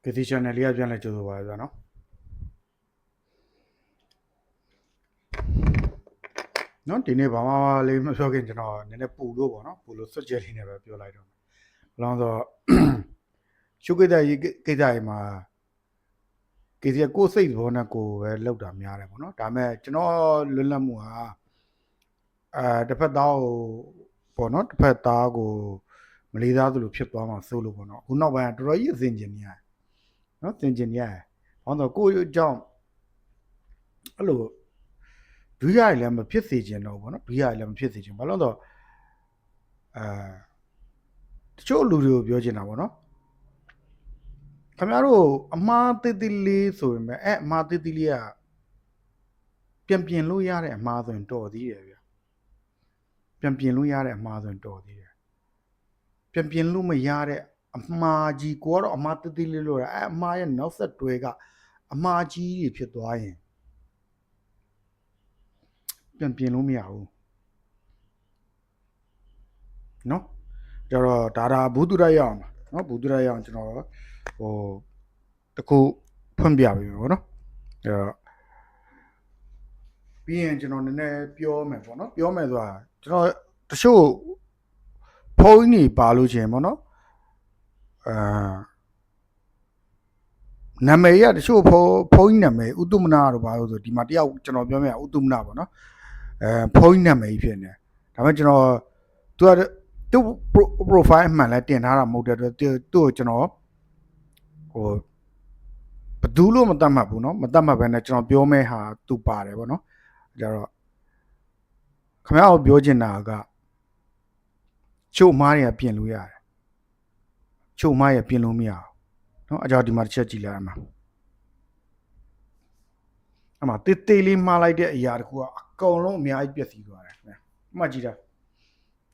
KC channel လေးကပြန်လဲကြိုးဆိုပါရစေနော်နော်ဒီနေ့ဘာမှလေးမပြောခင်ကျွန်တော်နည်းနည်းပူလို့ပေါ့နော်ပူလို့စွတ်ကြဲလေးနဲ့ပဲပြောလိုက်တော့ဘလောင်းဆိုရှုပ်ကိစ္စကြီးမှာ KC ကကိုယ်စိတ်ဘောနဲ့ကိုပဲလောက်တာများတယ်ပေါ့နော်ဒါပေမဲ့ကျွန်တော်လွတ်လပ်မှုဟာတစ်ဖက်သားကိုပေါ့နော်တစ်ဖက်သားကိုမလေးစားသလိုဖြစ်သွားမှာစိုးလို့ပေါ့နော်အခုနောက်ပိုင်းကတော်တော်ကြီးအဆင်ကျင်နေရတယ်နော်သင်ကျင်နေရတယ်ဘာလို့ကိုယ့်အကြောင်းအဲ့လိုဒုရရလည်းမဖြစ်စေချင်တော့ဘူးเนาะဒုရရလည်းမဖြစ်စေချင်ဘာလို့တော့တချို့လူတွေကိုပြောချင်တာပေါ့နော်ခင်ဗျားတို့အမားသေးသေးလေးဆိုရင်ပဲအမားသေးသေးလေးကပြင်လို့ရတဲ့အမားဆိုရင်တော်သေးတယ်ဗျပြင်လို့ရတဲ့အမားဆိုရင်တော်သေးတယ်ပြင်လို့မရတဲ့အမားကြီးကိုကတော့အမားသေးသေးလေးလို့ရအမားရဲ့နောက်ဆက်တွဲကအမားကြီးတွေဖြစ်သွားရင်ပြင်လို့မရဘူးနော်ကျတော့ဒါဘူးတူရရအောင်နော်ဘူးတူရရအောင်ကျွန်တော်တခုဖွင့်ပြပေးမယ်ပေါ့နော်ပြီးရင်ကျွန်တော်နည်းနည်းပြောမယ်ပေါ့နော်ပြောမယ်ဆိုတာကျွန်တော်တချို့ဖုန်းကြီးပါလို့ချင်းပေါ့နော်နာမည်ရတချို့ဖုန်းကြီးနာမည်ဥတုမနာတို့ပါလို့ဆိုဒီမှာတယောက်ကျွန်တော်ပြောမယ်ဥတုမနာပေါ့နော်ဖုန်းကြီးနာမည်ဖြစ်နေဒါပေမဲ့ကျွန်တော်သူ profile အမှန်လဲတင်ထားတာမဟုတ်တဲ့အတွက်သူ့ကိုကျွန်တော်ဘယ်သူလို့မတတ်မှတ်ဘူးเนาะမတတ်မှတ်ဘဲနဲ့ကျွန်တော်ပြောမဲ့ဟာသူပါတယ်ပေါ့เนาะကြတော့ခင်ဗျားကိုပြောချင်တာကချို့မားတွေကပြင်လို့ရတယ်ချို့မားရပြင်လို့မရဘူးเนาะအကြောင်းဒီမှာတစ်ချက်ကြည့်လိုက်မှာအမှတေးလေးမှားလိုက်တဲ့အရာတခုကအကုန်လုံးအများကြီးပျက်စီးသွားတယ်ခင်ဗျာအမှကြည့်တာ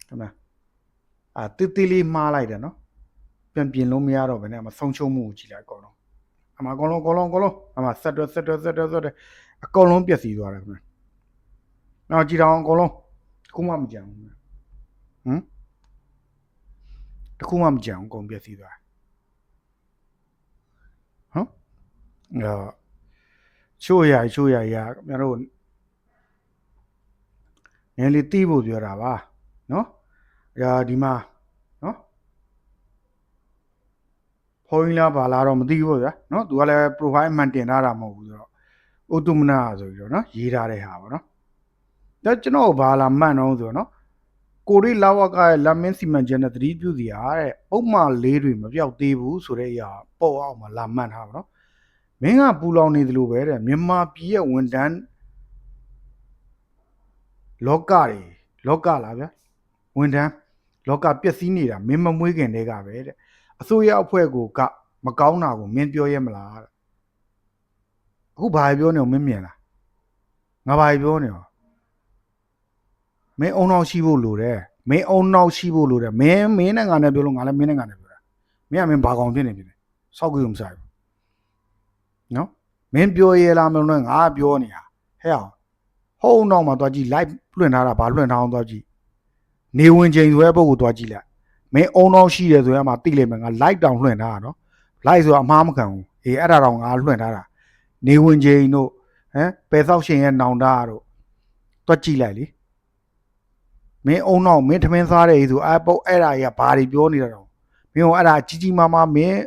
ခင်ဗျာတေးလေးမှားလိုက်တယ်เนาะပြင်လို့မရတော့ဘဲနဲ့အမှဆုံးချုံမှုကိုကြည့်လိုက်အကုန်လုံးအမှအကုန်လုံးအမှဆက်တွဲအကုန်လုံးပျက်စီးသွားတယ်ခင်ဗျာနောက်ကြည့်တော့အကုန်လုံးတခုမှမကြံဘူးတခုမှမကြံဘူးအကုန်ပျက်စီးသွားချို့ရခင်ဗျားတို့နည်းလေးတီးဖို့ပြောတာပါနော်ဒီမှာနော်ဖုန်းလားပါလားတော့မသိဘူးဗျာနော်သူကလည်း profile မှန်တင်ထားတာမဟုတ်ဘူးဆိုတော့ဥတုမနာဆိုပြီးတော့နော်ရေးထားတဲ့ဟာပေါ့နော်ဒါကျွန်တော်ဘာလာမှန်တော့ဆိုတော့နော်ကိုရီလာဝကရဲ့လမ်းမင်းစီမံချက်နဲ့သတိပြုစီရတဲ့ပုံမှန်လေးတွေမပြောက်သေးဘူးဆိုတဲ့အရာပေါ်အောင်မှာလာမှန်ထားပါနော်မင်းကပူလောင်နေသလိုပဲတဲ့မြန်မာပြည်ရဲ့ဝန်တန်းလောကလားဗျာဝန်တန်းလောကပျက်စီးနေတာမင်းမမွေးခင်တည်းကပဲတဲ့အစိုးရအဖွဲ့ကမကောင်းတာကိုမင်းပြောရဲမလားတဲ့အခုဘာပြောနေအောင်မင်းမြင်လားငါဘာပြောနေအောင်မင်းအုံနောက်ရှိဖို့လိုတယ်မင်းနဲ့ငါနဲ့ပြောလို့ငါလည်းမင်းနဲ့ငါနဲ့ပြောတာမင်းဘာကောင်ဖြစ်နေစောက်ကြည့်မဆိုင်ဘူးနော်မင်းပြောရဲလားမလို့ငါပြောနေတာဟဲ့အောင်ဟုတ်နောက်မှာသွားကြည့် live လွှင့်ထားတာဘာလွှင့်ထားအောင်သွားကြည့်နေဝင်ချိန်ဆိုတဲ့ပုံကိုသွားကြည့်လိုက်မင်းအုံနောက်ရှိတယ်ဆိုရင်မှသိလိမ့်မယ်ငါ live တောင်လွှင့်ထားတာနော် live ဆိုတာအမှားမခံဘူးအဲ့ဒါတော့ငါလွှင့်ထားတာနေဝင်ချိန်တို့ပယ်ဆောက်ရှင်ရဲ့နောင်တတို့သွားကြည့်လိုက်လေမင်းအုံနောက်မင်းထမင်းစားတယ်ဆိုအဲ့ဒါကြီးကဘာတွေပြောနေတာတော့မင်းကအဲ့ဒါကြီးမားမားမင်း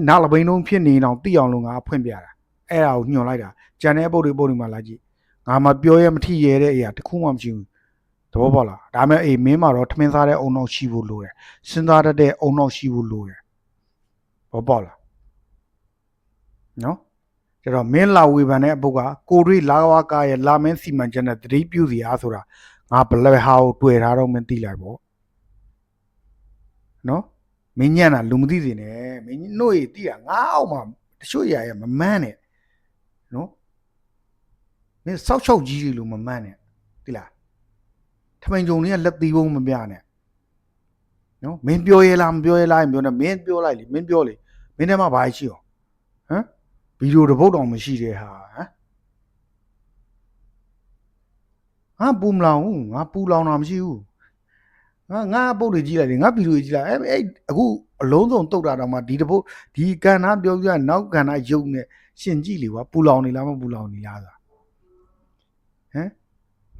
နားလပိန်းလုံးဖြစ်နေအောင်သိအောင်လို့ငါဖွင့်ပြတာအဲ့ဒါကိုညွှန်လိုက်တာကြံတဲ့ပုတ်တွေမှာလာကြည့်ငါမပြောရမထီရဲတဲ့အရာတခုမှမရှိဘူးသဘောပေါက်လားဒါမဲ့မင်းမှာတော့ထမင်းစားတဲ့အုံနောက်ရှိဖို့လိုတယ်စဉ်းစားတတ်တဲ့အုံနောက်ရှိဖို့လိုတယ်ဘောပေါက်လားနော်ကျတော့မင်းလာဝေဖန်တဲ့အပုတ်ကကိုရီလာဝကရဲ့လာမင်းစီမံချက်နဲ့သတိပြုစီအားဆိုတာငါဘယ်ဟာကိုတွေ့ထားတော့မင်းသိလိုက်ပေါ့နော်မင်းညံ့တာလူမသိစေနဲ့မင်းနှုတ်ရသိတာငါအောက်မှာတချို့ရမမန်းနဲ့နော်မင်းစောက်ချောက်ကြီးတွေလို့မမန်းနဲ့သိလားထမိန်ကြုံတွေကလက်သီးပုံးမပြနဲ့နော်မင်းပြောရဲလားမပြောရဲလားပြောနေမင်းပြောလိုက်လေမင်းပြောလေမင်းထဲမှာဘာရှိအောင်ဗီဒီယိုတစ်ပုတ်တောင်မရှိတဲ့ဟာငါပူမလောင်ဘူးငါပူလောင်တာမရှိဘူး ငါပုတ်တွေကြီးလိုက်တယ်ငါဗီဒီယိုကြီးလိုက်အဲ့အခုအလုံးစုံတုတ်တာတော့မှဒီတပုတ်ဒီကဏ္ဍပြောပြနောက်ကဏ္ဍယုံနဲ့ရှင်ကြည့်လေကွာပူလောင်နေလားမပူလောင်နေလားဆိုတာဟမ်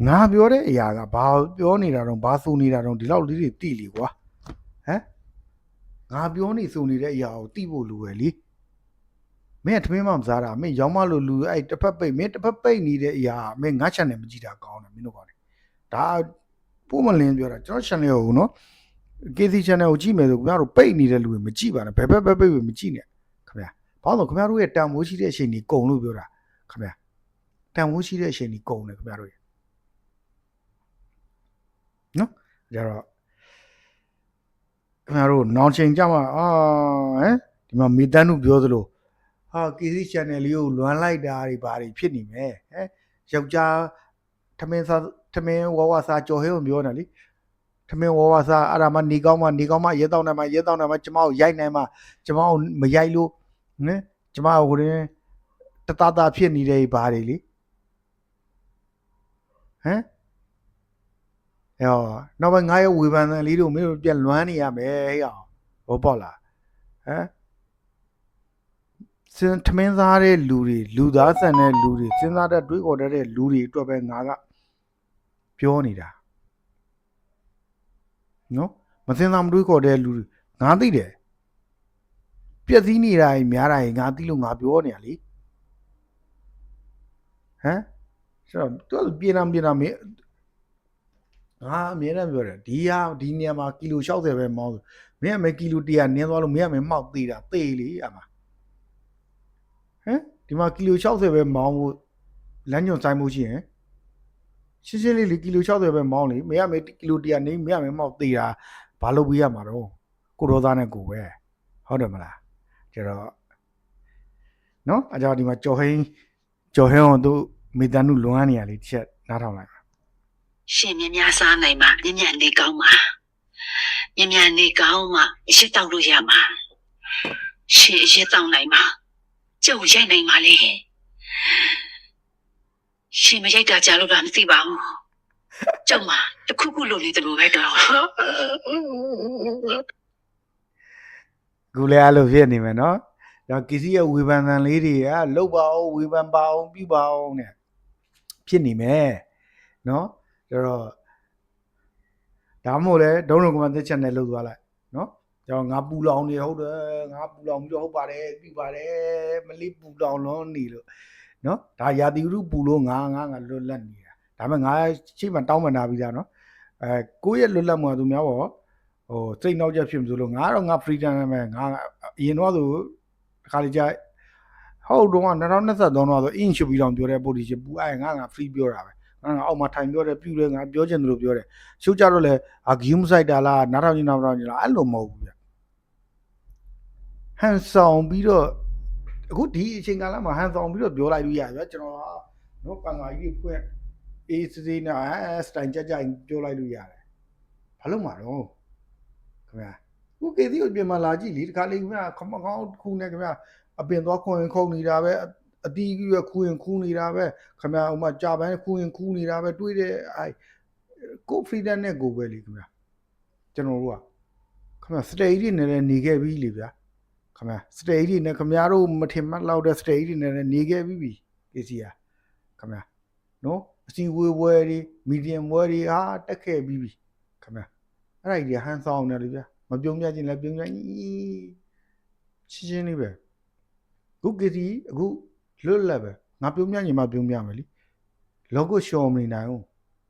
ငါပြောတဲ့အရာကဘာပြောနေတာတော့ဘာဆိုနေတာတော့ဒီလောက်လေးတွေတိလေကွာဟမ်ငါပြောနေဆိုနေတဲ့အရာကိုတိဖို့လိုရလေမင်းထမင်းမစားတာမင်းရောင်းမလို့လူအဲ့တစ်ဖက်ပိတ်မင်းတစ်ဖက်ပိတ်နေတဲ့အရာမင်းငါ channel မကြည့်တာကောင်းတယ်မင်းတို့ကောင်းတယ်ဒါပို့မလင်းပြောတာကျွန်တော် channel ကိုနော် KC channel ကိုကြည့်မယ်ဆိုခင်ဗျားတို့ပိတ်နေတဲ့လူတွေမကြည့်ပါနဲ့ဘယ်ဘက်ပိတ်မကြည့်နဲ့ခင်ဗျာဘာလို့ခင်ဗျားတို့ရဲ့တန်ဖိုးရှိတဲ့အချိန်ကြီးကုန်လို့ပြောတာခင်ဗျာတန်ဖိုးရှိတဲ့အချိန်ကြီးကုန်တယ်ခင်ဗျားတို့နော်ကြတော့ခင်ဗျားတို့နောင်ချိန်ကြမှာဟမ်ဒီမှာမေတန်းတို့ပြောသလိုဟာ KC channel လေးကိုလွမ်းလိုက်တာတွေဘာတွေဖြစ်နေမယ်ဟမ်ယောက်ျားထမင်းဝဝစာကြော်ဟဲကိုပြောနေလေထမင်းဝဝစာအဲ့ဒါမှနေကောင်းမှရဲတောင်းနိုင်မှကျမကိုရိုက်နိုင်မှကျမကိုမရိုက်လို့နော်ကျမကိုဟိုရင်တတဖြစ်နေတဲ့ဘာတွေလေဟမ်နောက်ပိုင်းငါရဲ့ဝေဖန်တဲ့လေးတို့မင်းတို့ပြန်လွမ်းနေရမယ်ဟဲ့အောင်ဘောပေါက်လားဟမ်စင်ထမင်းစားတဲ့လူတွေလူသားဆန်တဲ့လူတွေစဉ်းစားတဲ့တွေးခေါ်တဲ့လူတွေအတွက်ပဲငါကပြောနေတာနော်မစဉ်းစားမတွေးခေါ်တဲ့လူငါသိတယ်ပြက်စီးနေတာကြီးများတာကြီးငါသိလို့ငါပြောနေရလေဟမ်ဆိုတော့သူပြေးတာမင်းငါအမြဲတမ်းပြောတယ်ဒီနေရာမှာကီလို60ပဲမောင်းဆိုမင်းကမယ်ကီလို100နင်းသွားလို့မင်းကမယ်မှောက်သေးတာသေလေအမဟမ်ဒီမှာကီလို60ပဲမောင်းဖို့လမ်းညွန်ဆိုင်မှုရှိရင်ရှင်းလေးကီလို60ပဲမောင်းလေမင်းကမယ်ကီလို100နင်းမင်းကမယ်မှောက်သေးတာဘာလုပ်ပေးရမှာတော့ကိုရောသားနဲ့ကိုပဲဟုတ်တယ်မလားကျတော့နော်အကြောင်းဒီမှာကြော်ဟင်းအောင်သူမေတ္တာနုလွန်နေရလေတစ်ချက်နားထောင်လိုက်ရှင်များစားနိုင်မှာမြင်နေကောင်းမှာမြင်နေကောင်းမှာအရှိတောက်လို့ရမှာရှင်အရှိတောက်နိုင်မှာကျုပ်ရိုက်နိုင်မှာလေရှင်မရိုက်တာကြလို့တော့မသိပါဘူးကျုပ်မှာတခုခုလုပ်နေတယ်လို့ပဲတော့ကူလည်းအဲ့လိုဖြစ်နေမယ်နော်ဒါကစီရဲ့ဝေဖန်သံလေးတွေကလုတ်ပါအောင်ဝေဖန်ပါအောင်ပြပါအောင်နဲ့ဖြစ်နေမယ်နော်ဒါတော့ဒါမှမဟုတ်လဲဒုံးလုံးကမတစ်ချက်နဲ့လုတ်သွားလိုက်နော်ကျွန်တော်ငါပူလောင်နေဟုတ်တယ်ငါပူလောင်ပြီးတော့ဟုတ်ပါတယ်ပြပါတယ်မလေးပူလောင်လုံးနေလို့နော်ဒါရာသီဥတုပူလို့ငါလွတ်လပ်နေတာဒါပေမဲ့ငါရှိမှတောင်းပန်တာပြီးသားနော်ကိုယ့်ရဲ့လွတ်လပ်မှုကသူများပေါ့စိတ်နှောက်ချက်ဖြစ်မလို့ငါတော့ငါ freedom ပဲငါအရင်တော့ဆိုတခါလေကြာဟုတ်တော့2023တော့ဆို in ရှုပ်ပြီးတော့ပြောတဲ့ပို့ဒီချပူအဲ့ငါ free ပြောတာပဲငါအောက်မှာထိုင်ပြောတယ်ပြူတယ်ငါပြောချင်တယ်လို့ပြောတယ်ရှုပ်ကြတော့လေဂီးမဆိုင်တာလားနားထောင်နေတာလားအဲ့လိုမဟုတ်ဘူးဗျဟန်ဆောင်ပြီးတော့အခုဒီအချိန်ကာလမှာဟန်ဆောင်ပြီးတော့ပြောလိုက်လို့ရဗျကျွန်တော်နော်ပန်ကာကြီးဖွင့်အေးစေးနဲ့စတိုင်ကြပြောလိုက်လို့ရတယ်ဘာလို့မှာတော့ခင်ဗျာခုကေစီကိုပြင်มาလာကြည့်လေတခါလေးခင်ဗျာခမကောင်းခုနဲ့ခင်ဗျာအပင်သွားခွင်ခုန်နေတာပဲအတီးကြီးရခူရင်ခူးနေတာပဲခင်ဗျာဥမာကြာပန်းခူရင်ခူးနေတာပဲတွေးတယ်ကို freedom နဲ့ကိုပဲလေခင်ဗျာကျွန်တော်တို့ကခင်ဗျာ stay တွေနဲ့လည်းနေခဲ့ပြီလေဗျာခင်ဗျာ stay တွေနဲ့ခင်ဗျားတို့မထင်မှတ်လောက်တဲ့ stay တွေနဲ့လည်းနေခဲ့ပြီကေစီယာခင်ဗျာနော်အစီဝေးဝဲတွေ medium ဝဲတွေဟာတက်ခဲ့ပြီခင်ဗျာအဲ့ဒါကြီးဟန်ဆောင်နေလေဗျာမပြုံးပြချင်းလည်းပြုံးပြချင်းလေးပဲခုကေစီအခုလွတ်လပ်ပဲငါပြုံးပြချင်မှပြုံးပြမယ်လीလောကရှော်မနေနိုင်ဘူး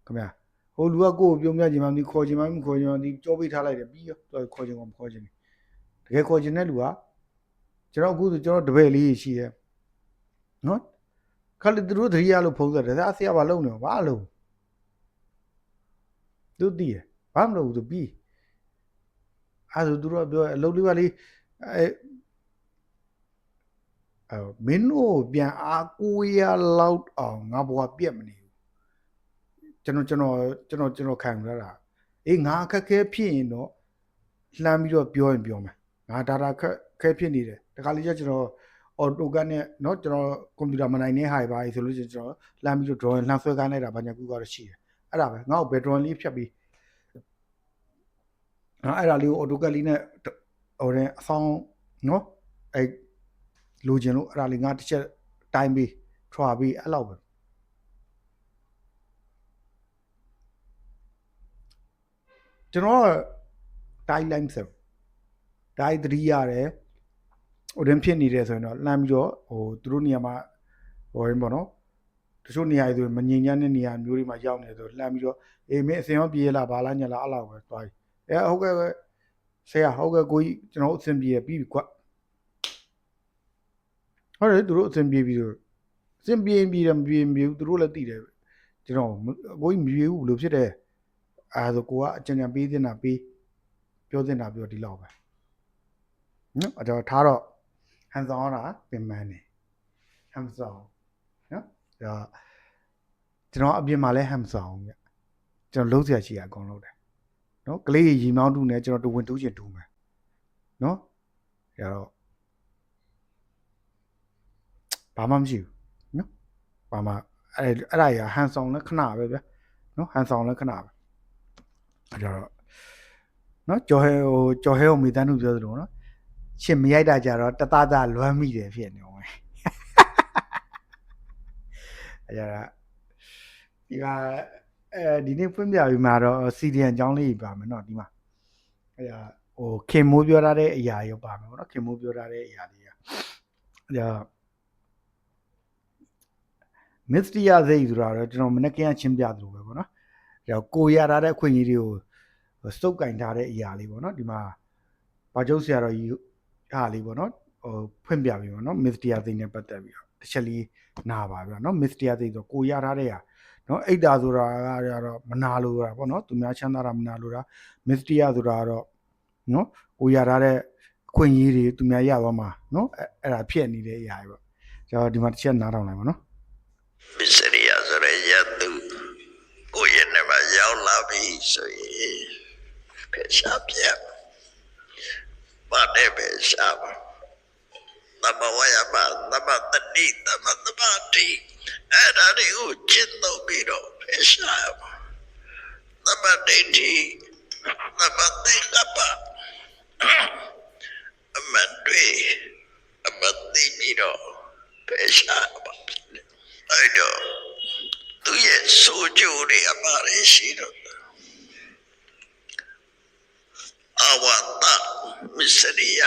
ခင်ဗျာဟိုလူကကိုယ်ပြုံးပြချင်မှမခေါ်ချင်မှမခေါ်ချင်မှဒီကြောပေးထားလိုက်တယ်ပြီးတော့ခေါ်ချင်မှမခေါ်ချင်ဘူးတကယ်ခေါ်ချင်တဲ့လူကကျွန်တော်အခုဆိုကျွန်တော်တပည့်လေးရှိရဲ့နော်ခါလေသူတို့သတိရလို့ဖုံးဆက်တယ်ဆရာဘာလုပ်နေဘာလုပ်သူတည်ရဘာမလုပ်ဘူးသူပြီးအဲ့ဒါသူတို့ပြောအလုပ်လေးပါလေးမင်းတို့ပြန်အားကိုရလောက်အောင်ငါဘဝပြက်မနေဘူးကျွန်တော်ခံရတာအေးငါအခက်ခဲဖြစ်ရင်တော့လှမ်းပြီးတော့ပြောရင်ပြောမယ်ငါဒါခဲဖြစ်နေတယ်တခါလေးကျကျွန်တော်AutoCAD နဲ့เนาะကျွန်တော်ကွန်ပျူတာမနိုင်နေဟာပါဆိုလို့ကျွန်တော်လှမ်းပြီးတော့ drawing လှမ်းဆွဲခိုင်းလိုက်တာဘာညာကူကတော့ရှိတယ်အဲ့ဒါပဲငါ့ကိုဘယ် drawing လေးဖြတ်ပြီး အဲ့ဒါလေးကို AutoCAD လေးနဲ့ဟိုတဲ့အဆောင်နော်အဲ့လိုချင်လို့အဲ့ဒါလေးငါတစ်ချက်တိုင်းပြီးထွာပြီးအဲ့လောက်ပဲကျွန်တော်တိုင်း line ဆက်တိုင်း3ရတယ်ဟိုတင်ဖြစ်နေတယ်ဆိုရင်တော့လှမ်းပြီးတော့ဟိုသူတို့နေရာမှာဟိုရင်းပေါ့နော်တချို့နေရာတွေဆိုမငြိမ်ချမ်းတဲ့နေရာမျိုးတွေမှာရောက်နေဆိုလှမ်းပြီးတော့အေးမင်းအစင်ရောပြေးလာဘာလားညလားအဲ့လောက်ပဲသွားပြီဟုတ်ကဲ့ဆရာဟုတ်ကဲ့ကိုကြီးကျွန်တော်အဆင်ပြေပြီးပြီကွဟုတ်တယ်သူတို့အဆင်ပြေပြီဆိုအဆင်ပြေပြီးတယ်မပြေဘူးသူတို့လည်းသိတယ်ကျွန်တော်ကိုကြီးမပြေဘူးဘယ်လိုဖြစ်တယ်အဲ့ဒါဆိုကိုကအကြံဉာဏ်ပေးတင်တာပေးပြောတင်တာပြောဒီလောက်ပဲနော်အဲ့တော့ထားတော့ဟန်ဆောင်တာပြင်ပန်းနေဟန်ဆောင်နော်ဒါကျွန်တော်အပြင်မှာလဲဟန်ဆောင်ဗျကျွန်တော်လုံးစရာရှိတာအကုန်လုံးတယ်နော်ကလေးရီမောင်းတူနဲ့ကျွန်တော်တူဝင်တူးချင်တူးမယ်နော်အဲ့တော့ဘာမှမရှိဘူးနော်ဘာမှအဲ့ဒါကြီးဟန်ဆောင်လဲခဏပဲဗျနော်ဟန်ဆောင်လဲခဏပဲအဲ့တော့နော်ကျော်ဟဲကိုမိသားစုပြောသလိုနော်ရှင်မရိုက်တာကြတော့တသားလွမ်းမိတယ်ဖြစ်နေအောင်အဲ့ကြဒီကဒီနေ့ဖွင့်ပြပြီးမှတော့စီဒီအန်အကြောင်းလေးပါမယ်နော်ဒီမှာအဲ့ဟိုခင်မိုးပြောထားတဲ့အရာရောပါမယ်ပေါ့နော်ခင်မိုးပြောထားတဲ့အရာလေးအဲ့မစ္စတီယာစိတ်ဆိုတာတော့ကျွန်တော်မနေ့ကချင်းပြသလိုပဲပေါ့နော်အဲ့ကိုရထားတဲ့အခွင့်အရေးတွေကိုစုပ်ကင်ထားတဲ့အရာလေးပေါ့နော်ဒီမှာဘာကျုပ်ဆရာတော်ကြီးဟာလေးပေါ့နော်ဟိုဖွင့်ပြပြီးပေါ့နော်မစ္စတီယာစိတ်နဲ့ပတ်သက်ပြီးတော့တစ်ချက်လေးနာပါဗျာနော်မစ္စတီယာစိတ်ဆိုကိုရထားတဲ့ဟာနော်အိတ်တာဆိုတာကတော့မနာလို့တာပေါ့နော်သူများချမ်းသာတာမနာလို့တာမစ္စတီယာဆိုတာကတော့နော်ကိုရထားတဲ့အခွင့်အရေးတွေသူများရသွားမှာနော်အဲ့ဒါဖြစ်နေတဲ့အရာတွေပေါ့ကျွန်တော်ဒီမှာတစ်ချက်နားထောင်လိုက်ပါနော်မစ္စရိယဆိုရဲရသူကိုယ့်ရဲ့နေမှာရောက်လာပြီဆိုရင်ဖယ်ရှားပြပါတဲ့ပဲရှားပါသမဝယမသမတတိသမသမာတိအဲ့ဒါတွေကိုကျင့်သုံးပြီးတော့ဖယ်ရှားပါသမဒိဋ္ဌိသမသိက္ခပအမတ်တွေအမတ်သိပြီးတော့ဖယ်ရှားပါအဲ့တော့သူရဲ့ဆိုကြိုးတွေအမှားရရှိတော့အဝတ္တမစ္စရိယ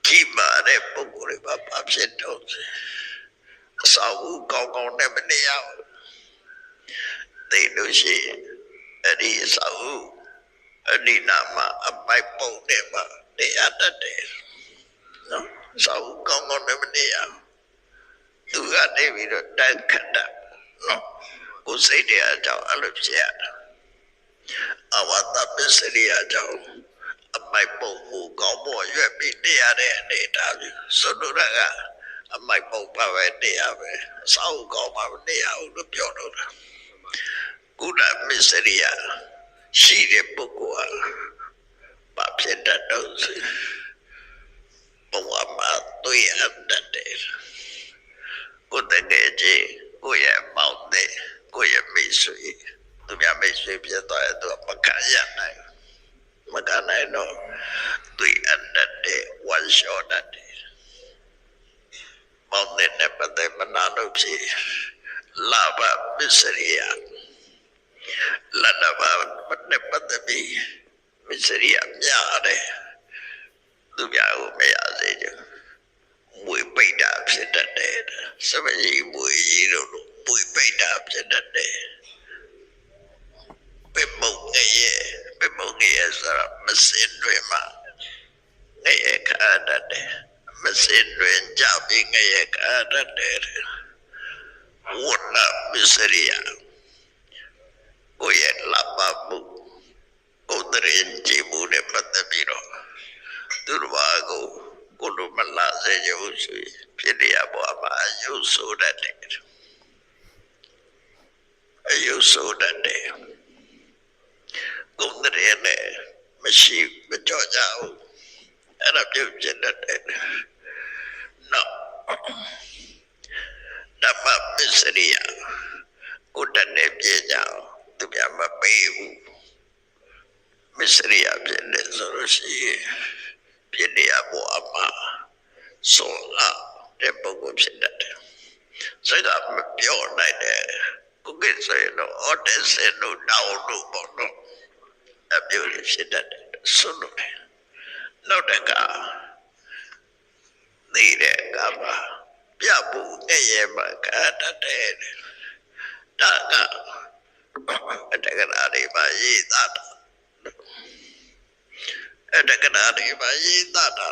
ဒီမှာတဲ့ပုဂ္ဂိုလ်တွေဘာဖြစ်တော့အစာဦးကောင်းကောင်းနဲ့မနေရဘူးသိလို့ရှိရင်အဲ့ဒီအစာဦးအဒီနာမှာအပိုက်ပုံနဲ့မှာနေရတတ်တယ်နော်အစာဦးကောင်းကောင်းနဲ့မနေရဘူးသူကနေပြီးတော့တန်ခတ်တာနော်ကိုယ်စိတ်တွေအကြောင်းအဲ့လိုဖြစ်ရတာအဝတ္တပစ္စရိယကြောင့်အမိုက်ပုံကိုကောင်းပေါ်ရွက်ပြီးနေရတဲ့အနေအထားမျိုးဆိုလိုတာကအမိုက်ပုံပါပဲနေရပဲအစာအုပ်ကောင်းပါနေရအောင်လို့ပြောတော့တာကုလမစ္စရိယရှိတဲ့ပုဂ္ဂိုလ်ဟာဘာဖြစ်တတ်တော့ဘဝမှာတွေ့ရတတ်တယ်ကိုယ်တကယ်ကြီးကိုယ့်ရဲ့မောင်တဲ့ကိုယ့်ရဲ့မိတ်ဆွေသူများမိတ်ဆွေပြတ်သွားတဲ့သူမခံရနိုင်မခံနိုင်တော့တွေ့အပ်တဲ့ဝါရှော့တဲ့မောင်တဲ့ပတ်သက်မနာလို့ဖြစ်လာဘပစ္စရိယလာဘနဲ့ပတ်သက်ပြီးပစ္စရိယများတယ်သူများကိုမရစေချင်မွေပိတ်တာဖြစ်တတ်တယ်စပကြီးမွေကြီးတို့မွေပိတ်တာဖြစ်တတ်တယ်ပေမုံငရဲ့ဆိုတာမစင်တွင်မှာငရဲ့ခါတတ်တယ်မစင်တွင်ကြပြီးငရဲ့ခါတတ်တယ်ဝဏမစ္စရိယကိုရဲ့လာပမှုကိုတရင်ကြည့်မှုနဲ့ပတ်သက်ပြီးတော့သူတို့ဘာကိုလိုမလာစေကြဘူးဆိုဖြစ်နေရပေါ်မှာအယုဆိုတတ်တယ်အယုဆိုတတ်တယ်ကိုတရင်နဲ့မရှိမကြောက်ကြဘူးအဲ့ဒါပြုတ်ကျင်တတ်တယ်နော်ဓမ္မပစ္စရိယကိုတတ်တဲ့ပြညာသူများမပေးဘူး မစ္စရိယဖြစ်နေဆိုလို့ရှိရင်ဖြစ်နေရဘဝမှာဆိုတဲ့ပုဂ္ဂိုလ်ဖြစ်တတ်တယ်စိတ်ကမပြောနိုင်တဲ့ကိုယ်ကဆိုရင်တော့အော်တဲ့စင်လို့တောင်းလို့ပေါ့နော်အပြုတ်ဖြစ်တတ်တယ်ဆိုလို့နောက်တကနေတဲ့ကမှာပြဖို့နဲ့ရမှာကတတ်တယ်ဒါကအတကရာတွေပါရေးသားတာအတကရာတွေပါရေးသားတာ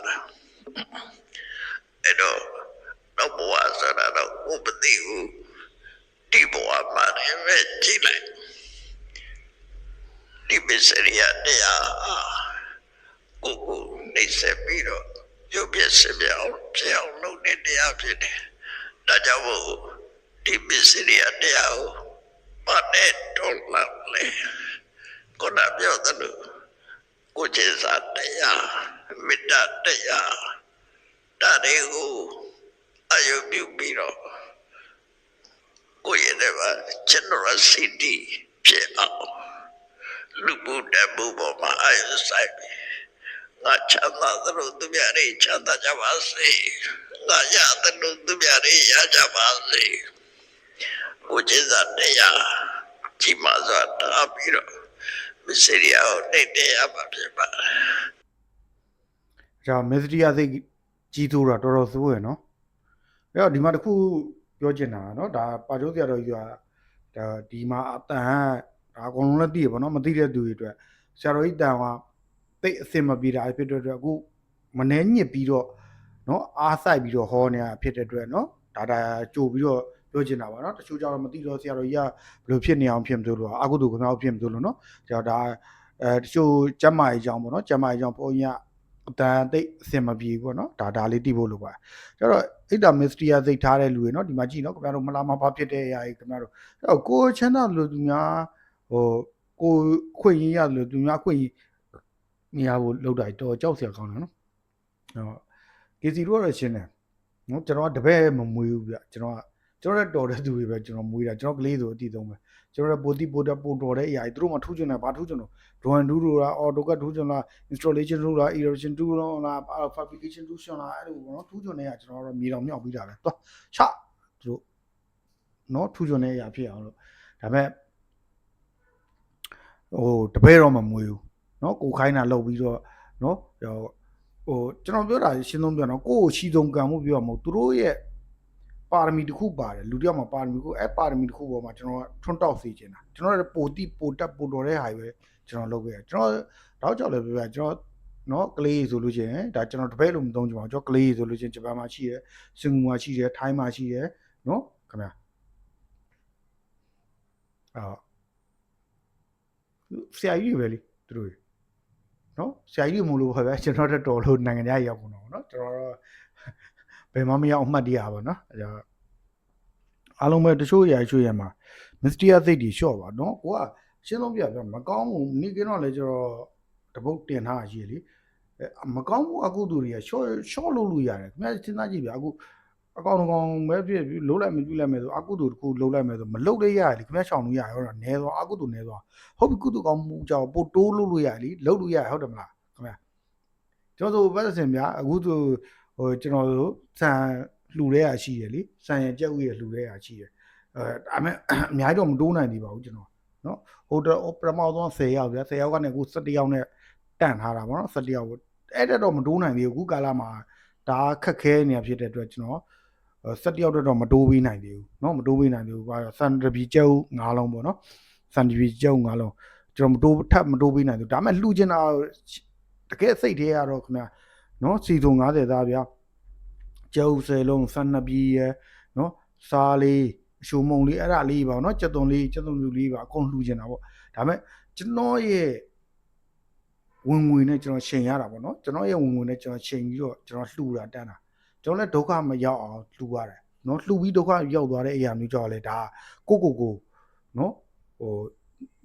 အဲ့တော့တော့ဘဝဆိုတာတော့ဥပတိဟုဒီဘဝမှာလည်းပဲကြည့်လိုက်ဒီမစ္စရိယတရားကိုနေစေပြီးတော့ရုပ်ပြည့်စပြအောင်ဖြစ်အောင်လုပ်တဲ့တရားဖြစ်တယ်ဒါကြောင့်မို့ဒီမစ္စရိယတရားကိုဘာနဲ့တော်လာလဲကိုယ်ကပြောတယ်လို့ကိုကျေစာတရားမေတ္တာတရားဒါတွေကိုအယုပြုပြီးတော့ကိုယ့်ရဲ့ဘာ generosity ဖြစ်အောင်လူမှုတမှုပေါ်မှာအယုဆိုင်ပြီးငါချမ်းသာသလိုသူများတွေချမ်းသာကြပါစေငါရသလိုသူများတွေရကြပါစေကိုကျေစာတရားကြီးမားစွာတားပြီးတော့မစ္စရိယကိုနေတရားပါဖြစ်ပါဒါမစ္စရိယစိတ်ကြီးသူတာတော်တော်စိုးရနော်အဲ့တော့ဒီမှာတခုပြောချင်တာနော်ဒါပါကျိုးစရာတော်ကြီးကဒါဒီမှာအတန်ဒါအကုန်လုံးလည်းသိရပါတော့မသိတဲ့သူတွေအတွက်ဆရာတော်ကြီးတန်ကတိတ်အစင်မပြေတာဖြစ်တဲ့အတွက်အခုမနှဲညစ်ပြီးတော့နော်အားဆိုင်ပြီးတော့ဟောနေတာဖြစ်တဲ့အတွက်နော်ဒါကြိုပြီးတော့ပြောချင်တာပါနော်တချို့ကြောင့်မသိတော့ဆရာတော်ကြီးကဘယ်လိုဖြစ်နေအောင်ဖြစ်မလို့လို့အကုသိုလ်ခမောက်ဖြစ်မလို့နော်ဒါတချို့ကျမ်းမာရေးကြောင့်ပေါ့နော်ကျမ်းမာရေးကြောင့်ဘုန်းကြီးကအတန်တိတ်အစင်မပြေဘူးပေါ့နော်ဒါလေးသိဖို့လိုပါကျတော့အိတ်တာမစ္စတီယာစိတ်ထားတဲ့လူတွေနော်ဒီမှာကြည့်နော်ခင်ဗျားတို့မလာမဘာဖြစ်တဲ့အရာကြီးခင်ဗျားတို့အဲ့တော့ကိုချမ်းသာလို့သူများကိုခွင့်ရရလို့သူများခွင့်နေရဖို့လောက်တာတော့ကြောက်စရာကောင်းတယ်နော်ကေစီတို့ကတော့ရှင်းတယ်နော်ကျွန်တော်ကတပည့်မမွေးဘူးဗျကျွန်တော်လည်းတော်တဲ့သူတွေပဲကျွန်တော်မွေးတာကျွန်တော်ကလေးဆိုအတိဆုံးပဲကျွန်တော်လည်းပိုတော်တဲ့အရာကြီးသူတို့မှထူးချင်တယ်ဘာထူးချင်တော့ drawing tool လား AutoCAD ထူးချင်လား installation tool လား erosion tool လား fabrication tool လားအဲ့လိုနော်ထူးချင်တဲ့အရာကျွန်တော်တို့မြေတောင်မြောက်ပြီးတာပဲသွားချသူတို့နော်ထူးချင်တဲ့အရာဖြစ်အောင်လို့ဒါပေမဲ့တပည့်တော့မမွေးဘူးနော်ကိုခိုင်းတာလုပ်ပြီးတော့နော်ကျွန်တော်ပြောတာရှင်းဆုံးပြောတော့ကိုရှိဆုံးကံမှုပြောမှာမဟုတ်သူတို့ရဲ့ပါရမီတစ်ခုပါတယ်လူတယောက်မှာပါရမီကိုအဲ့ပါရမီတစ်ခုပေါ်မှာကျွန်တော်ကထွန်းတောက်စေချင်တာကျွန်တော်လည်းပိုတက်ပိုတော်တဲ့ဟာကြီးပဲကျွန်တော်လုပ်ခဲ့ရကျွန်တော်တော့ကြောက်လည်းပြပြကျွန်တော်နော်ကလေးဆိုလို့ရှိရင်ဒါကျွန်တော်တပည့်လို့မသုံးကြပါဘူးကျွန်တော်ကလေးဆိုလို့ရှိရင်ဂျပန်မှာရှိတယ်စင်ကာပူမှာရှိတယ်ထိုင်းမှာရှိတယ်နော်ခင်ဗျာဆရာကြီးပဲလေသူတို့နော်ဆရာကြီးမလို့ပဲကျွန်တော်တော်လို့နိုင်ငံခြားရောက်ကုန်တော့နော်ကျွန်တော်တော့ဘယ်မှမရောက်အမှတ်တရပါနော်အဲအားလုံးပဲတချို့ရာရွှေ့ရမှာမစ္စတီယာစိတ်တွေလျှော့ပါနော်ကိုကရှင်းဆုံးပြမကောင်းဘူးနေ့ကင်းတော့လေကျွန်တော်တပုတ်တင်ထားရည်လေမကောင်းဘူးအကုသိုလ်တွေကရှော့လုပ်လို့ရတယ်ခင်ဗျာစဉ်းစားကြည့်ဗျအခုအကောင်ပဲဖြစ်ပြီးလုံးလိုက်မပြလိုက်မယ်ဆိုအကုသိုလ်တစ်ခုလုံးလိုက်မယ်ဆိုမလုံးလေးရတယ်လေခင်ဗျာရှောင်လို့ရတယ်ဟုတ်တော့နဲသွားအကုသိုလ်နဲသွားဟုတ်ပြီကုသိုလ်ကောင်းမှုကြောင့်ပို့တိုးလို့လို့ရတယ်လေလုံးလို့ရတယ်ဟုတ်တယ်မလားခင်ဗျာကျွန်တော်တို့ဘက်စင်ဗျာအခုဆိုကျွန်တော်တို့စံလှူတဲ့ရရှိရလေစံရကြက်ဥရလှူတဲ့ရရှိရဒါပေမဲ့အများကြီးတော့မတိုးနိုင်သေးပါဘူးကျွန်တော်နော်ဟိုတော့ပထမဆုံး10ယောက်ဗျာ10ယောက်ကနေအခု17ယောက်နဲ့တန့်ထားတာပေါ့နော်17ယောက်အဲ့တော့မတိုးနိုင်သေးဘူးအခုကာလမှာဒါခက်ခဲနေဖြစ်တဲ့အတွက်ကျွန်တော်17ယောက်တော့မတိုးပေးနိုင်သေးဘူးเนาะမတိုးပေးနိုင်သေးဘူးစံတပီကျုပ်9လုံးပေါ့နော်စံတပီကျုပ်9လုံးကျွန်တော်မတိုးပေးနိုင်သေးဘူးဒါပေမဲ့လှူချင်တာတကယ်စိတ်ထဲရတော့ခင်ဗျာเนาะစီစုံ90သားဗျာကျုပ်10လုံး12ပီရယ်เนาะစားလေးအရှိုးမုံလေးအဲ့ဒါလေးပါเนาะကြက်သွန်မြူလေးပါအကုန်လှူချင်တာပေါ့ဒါပေမဲ့ကျွန်တော်ရဲ့ဝင်ငွေနဲ့ကျွန်တော်ချိန်ရတာပေါ့เนาะကျွန်တော်ရဲ့ဝင်ငွေနဲ့ကျွန်တော်ချိန်ပြီးတော့ကျွန်တော်လှူတာတန်းတာကျွန်တော်လည်းဒုက္ခမရောက်အောင်လှူရတယ်နော်လှူပြီးဒုက္ခရောက်သွားတဲ့အရာမျိုးကြောင့်လေဒါကိုနော်